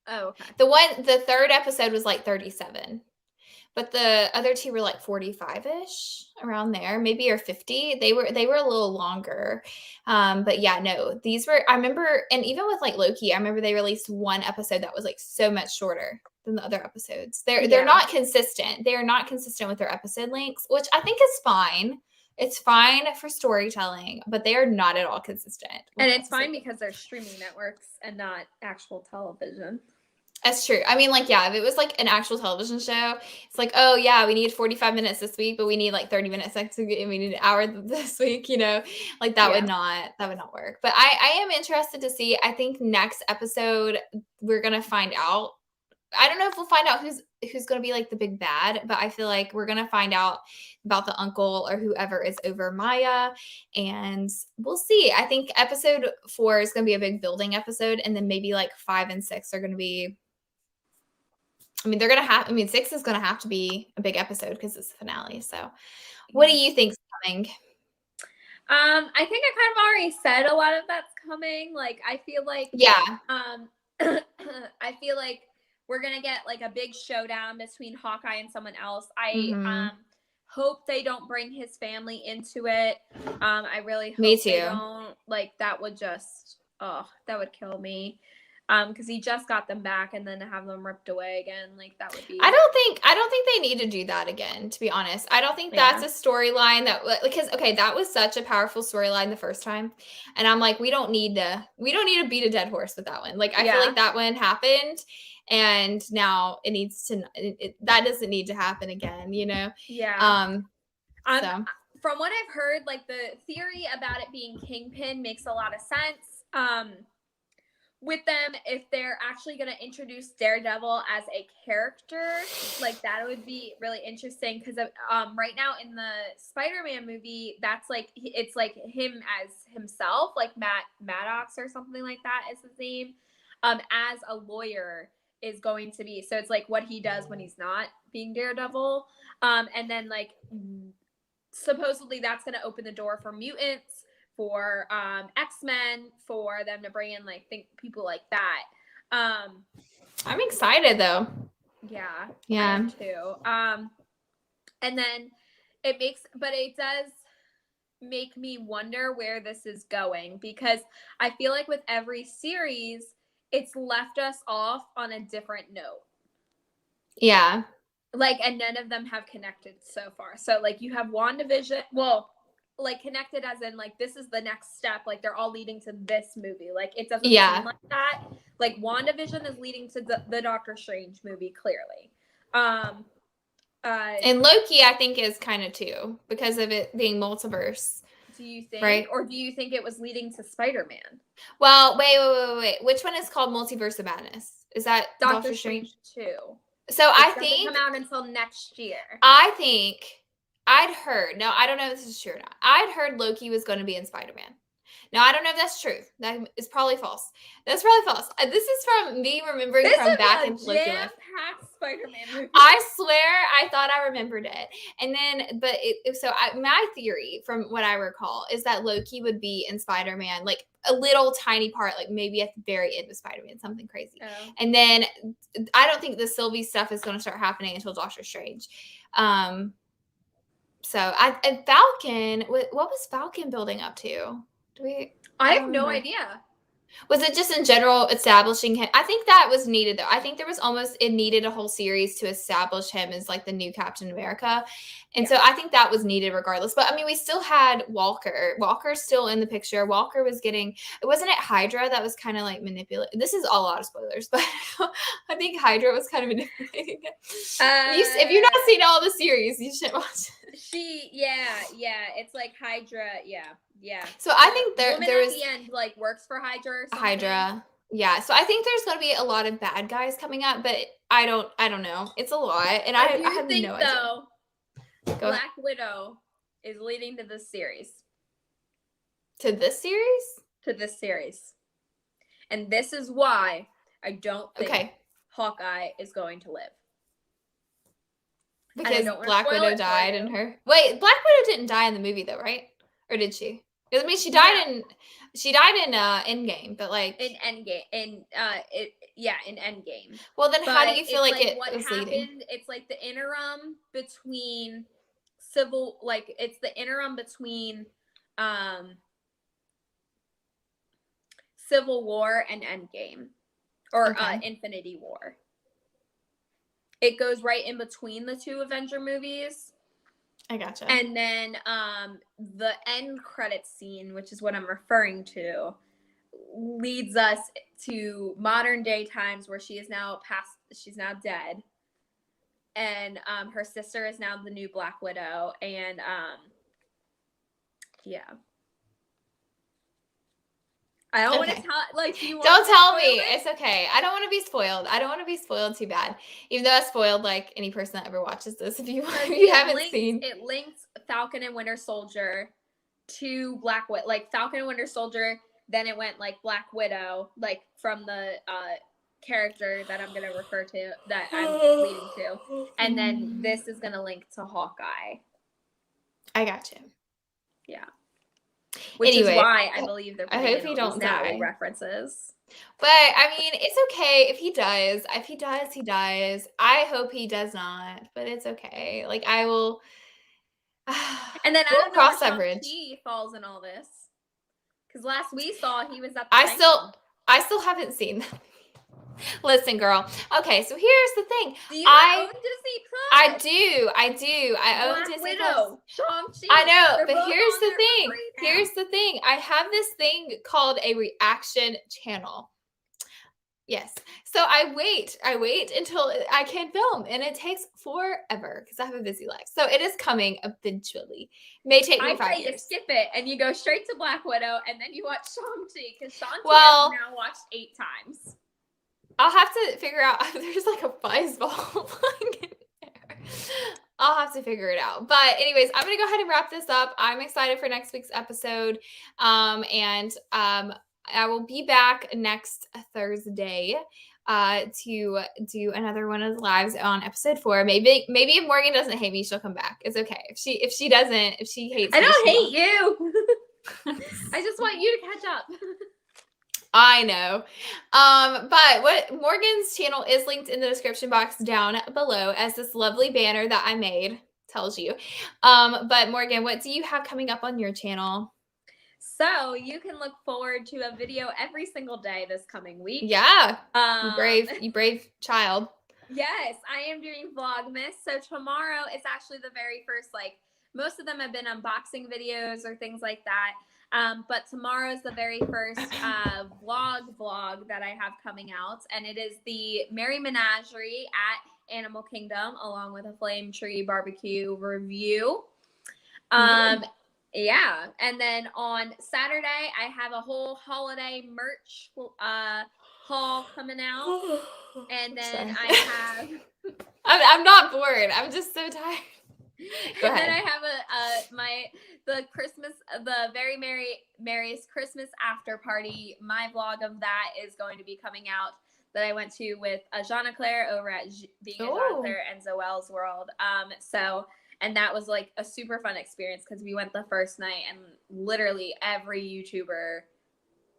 Oh, okay. The third episode was like 37. But the other 2 were like 45-ish, around there, maybe, or 50. They were a little longer. But yeah, no, these were, I remember, and even with like Loki, I remember they released one episode that was like so much shorter than the other episodes. They're not consistent. They are not consistent with their episode lengths, which I think is fine. It's fine for storytelling, but they are not at all consistent. And it's fine because they're streaming networks and not actual television. That's true. I mean, like, yeah, if it was like an actual television show, it's like, oh yeah, we need 45 minutes this week, but we need like 30 minutes next week, and we need an hour this week, you know, like that would not work. But I am interested to see. I think next episode we're gonna find out. I don't know if we'll find out who's gonna be like the big bad, but I feel like we're gonna find out about the uncle or whoever is over Maya, and we'll see. I think episode 4 is gonna be a big building episode, and then maybe like 5 and 6 are gonna be. I mean, 6 is going to have to be a big episode because it's the finale. So what do you think's coming? I think I kind of already said a lot of that's coming. Like, I feel like, I feel like we're going to get like a big showdown between Hawkeye and someone else. I hope they don't bring his family into it. I really hope they don't. Like, that would just, that would kill me. Because he just got them back, and then to have them ripped away again, like that would be. I don't think they need to do that again. To be honest, I don't think that's a storyline that, because that was such a powerful storyline the first time, and I'm like, we don't need to beat a dead horse with that one. Like I feel like that one happened, and now it needs to. That doesn't need to happen again. You know. Yeah. from what I've heard, like the theory about it being Kingpin makes a lot of sense. With them, if they're actually going to introduce Daredevil as a character, like that would be really interesting because right now in the Spider-Man movie, that's like it's like him as himself, like Maddox or something like that is his name, as a lawyer is going to be. So it's like what he does when he's not being Daredevil, and then like supposedly that's going to open the door for mutants, for X-Men, for them to bring in like people like that. I'm excited though. Yeah. Yeah. I am too. And then it does make me wonder where this is going, because I feel like with every series, it's left us off on a different note. Yeah. Like, and none of them have connected so far. So like you have WandaVision, well, like connected as in like this is the next step, like they're all leading to this movie. Like it doesn't seem like that. Like WandaVision is leading to the Doctor Strange movie, clearly. And Loki I think is kind of too, because of it being multiverse. Do you think, right? Or do you think it was leading to Spider-Man? Well, wait. Which one is called Multiverse of Madness? Is that Doctor Strange 2? So Which I doesn't think come out until next year. I think I'd heard, no, I don't know if this is true or not. I'd heard Loki was going to be in Spider-Man. Now, I don't know if that's true. That is probably false. That's probably false. This is from me remembering from back in Loki life. Spider-Man movie. I swear I thought I remembered it. And then, but my theory from what I recall is that Loki would be in Spider-Man, like a little tiny part, like maybe at the very end of Spider-Man, something crazy. Oh. And then I don't think the Sylvie stuff is going to start happening until Doctor Strange. And Falcon, what was Falcon building up to? I have no idea. Was it just in general establishing him? I think that was needed though. I think there was it needed a whole series to establish him as like the new Captain America. And so I think that was needed regardless. But I mean, we still had Walker. Walker's still in the picture. Walker was wasn't it Hydra that was kind of like manipulating? This is a lot of spoilers, but I think Hydra was kind of manipulating it. If you've not seen all the series, you should watch it. It's like Hydra, yeah. So I think there is at the end like works for Hydra or something. Hydra. Yeah. So I think there's going to be a lot of bad guys coming up, but I don't know. It's a lot. And I have no idea. Black Widow is leading to this series. To this series? To this series. And this is why I don't think Hawkeye is going to live. Because Black Widow died in her. Wait, Black Widow didn't die in the movie though, right? Or did she? I mean, she died in Endgame, but like in Endgame, in Endgame. Well, then how do you feel like it what was happened? leading? It's like the interim between Civil War and Endgame, or Infinity War. It goes right in between the two Avenger movies. I gotcha. And then the end credit scene, which is what I'm referring to, leads us to modern day times where she's now dead. And her sister is now the new Black Widow. And I don't want to tell, like, you don't tell me. It's okay. I don't want to be spoiled. I don't want to be spoiled too bad. Even though I spoiled like any person that ever watches this. If you haven't seen, it links Falcon and Winter Soldier to Black Widow, like Falcon and Winter Soldier. Then it went like Black Widow, like from the character that I'm gonna refer to, that I'm leading to, and then this is gonna link to Hawkeye. I got you. Yeah. Which is why I believe they're putting in all these Natalie references. But I mean, it's okay if he dies. If he dies, he dies. I hope he does not, but it's okay. Like I will. And then I don't know where Shang-Chi falls in all this, because last we saw he was at the. I still haven't seen that. Listen, girl. Okay, so here's the thing. Do you own Disney Plus? I do. I own Disney Plus. Shang-Chi. I know, but here's the thing. Here's the thing. I have this thing called a reaction channel. Yes. So I wait until I can film, and it takes forever because I have a busy life. So it is coming eventually. May take me I 5 say you years. skip it and you go straight to Black Widow and then you watch Shang-Chi because Shang-Chi I've Well, now watched 8 times. I'll have to figure out if there's like a flies ball flying in there. I'll have to figure it out. But anyways, I'm gonna go ahead and wrap this up. I'm excited for next week's episode. And I will be back next Thursday to do another one of the lives on episode 4. Maybe if Morgan doesn't hate me, she'll come back. It's okay. If she doesn't, if she hates I me, don't she hate won't. you. I just want you to catch up. I know. But what Morgan's channel is linked in the description box down below, as this lovely banner that I made tells you. But Morgan, what do you have coming up on your channel? So you can look forward to a video every single day this coming week. Yeah. You brave child. Yes, I am doing Vlogmas. So tomorrow it's actually the very first, like, most of them have been unboxing videos or things like that. But tomorrow is the very first vlog that I have coming out. And it is the Merry Menagerie at Animal Kingdom, along with a Flame Tree Barbecue review. Yeah. And then on Saturday, I have a whole holiday merch haul coming out. And then I have I'm not bored. I'm just so tired. Go ahead. And then I have the very merriest Christmas after party. My vlog of that is going to be coming out, that I went to with Jeanna Claire over at Being a Jeanna Claire and Zoelle's World. And that was like a super fun experience because we went the first night and literally every YouTuber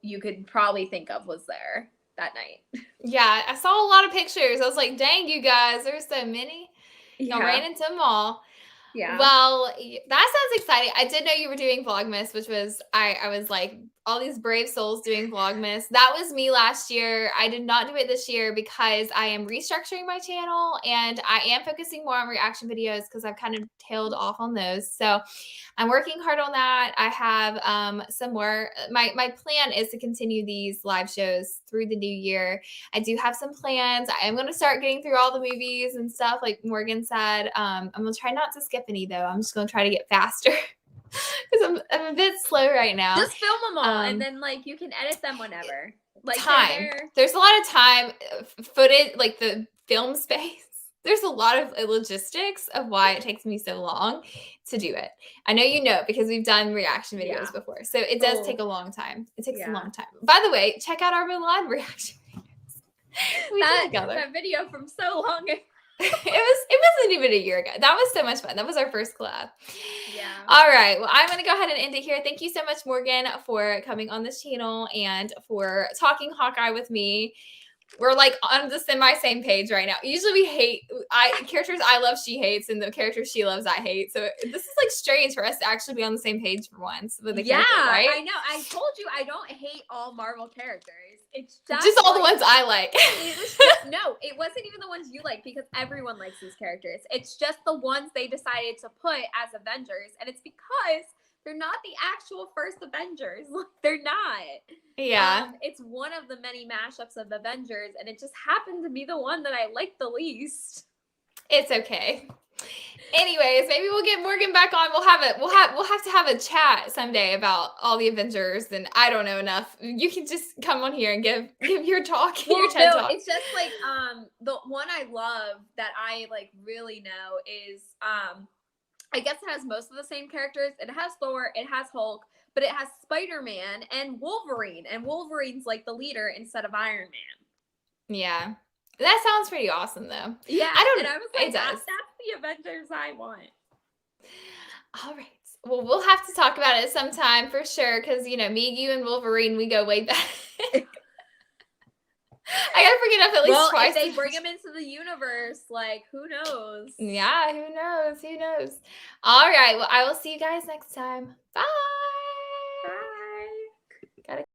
you could probably think of was there that night. Yeah, I saw a lot of pictures. I was like, dang, you guys, there's so many. Yeah. Y'all ran into them all. Yeah. Well, that sounds exciting. I did know you were doing Vlogmas, which was, I was like, all these brave souls doing Vlogmas. That was me last year. I did not do it this year because I am restructuring my channel and I am focusing more on reaction videos because I've kind of tailed off on those. So I'm working hard on that. I have some more. My plan is to continue these live shows through the new year. I do have some plans. I am going to start getting through all the movies and stuff, like Morgan said. I'm going to try not to skip any, though. I'm just going to try to get faster because I'm a bit slow right now. Just film them all, and then like you can edit them whenever. Like time. There's a lot of time, footage, like the film space. There's a lot of logistics of why it takes me so long to do it. I know you know because we've done reaction videos before. So it does take a long time. It takes a long time. By the way, check out our Mulan reaction videos. That video from so long ago. It wasn't even a year ago. That was so much fun. That was our first collab. Yeah. All right. Well, I'm going to go ahead and end it here. Thank you so much, Morgan, for coming on this channel and for talking Hawkeye with me. We're like on the same page right now. Usually we hate characters I love, she hates, and the characters she loves, I hate. So this is like strange for us to actually be on the same page for once with the character, right? I know. I told you I don't hate all Marvel characters. It's just all the ones I like. No, it wasn't even the ones you like because everyone likes these characters. It's just the ones they decided to put as Avengers, and it's because they're not the actual first Avengers. They're not. Yeah. It's one of the many mashups of Avengers, and it just happened to be the one that I like the least. It's okay. Anyways, maybe we'll get Morgan back on. We'll have to have a chat someday about all the Avengers, and I don't know enough. You can just come on here and give your talk, your TED talk. It's just like the one I love that I like really know is I guess it has most of the same characters. It has Thor, it has Hulk, but it has Spider-Man and Wolverine. And Wolverine's like the leader instead of Iron Man. Yeah. That sounds pretty awesome, though. Yeah. I was like, it does. That's the Avengers I want. All right. Well, we'll have to talk about it sometime for sure. Because, me, you, and Wolverine, we go way back. I gotta bring it up at least twice. If they bring him into the universe, like, who knows? Yeah, who knows? Who knows? All right. Well, I will see you guys next time. Bye. Bye. Gotta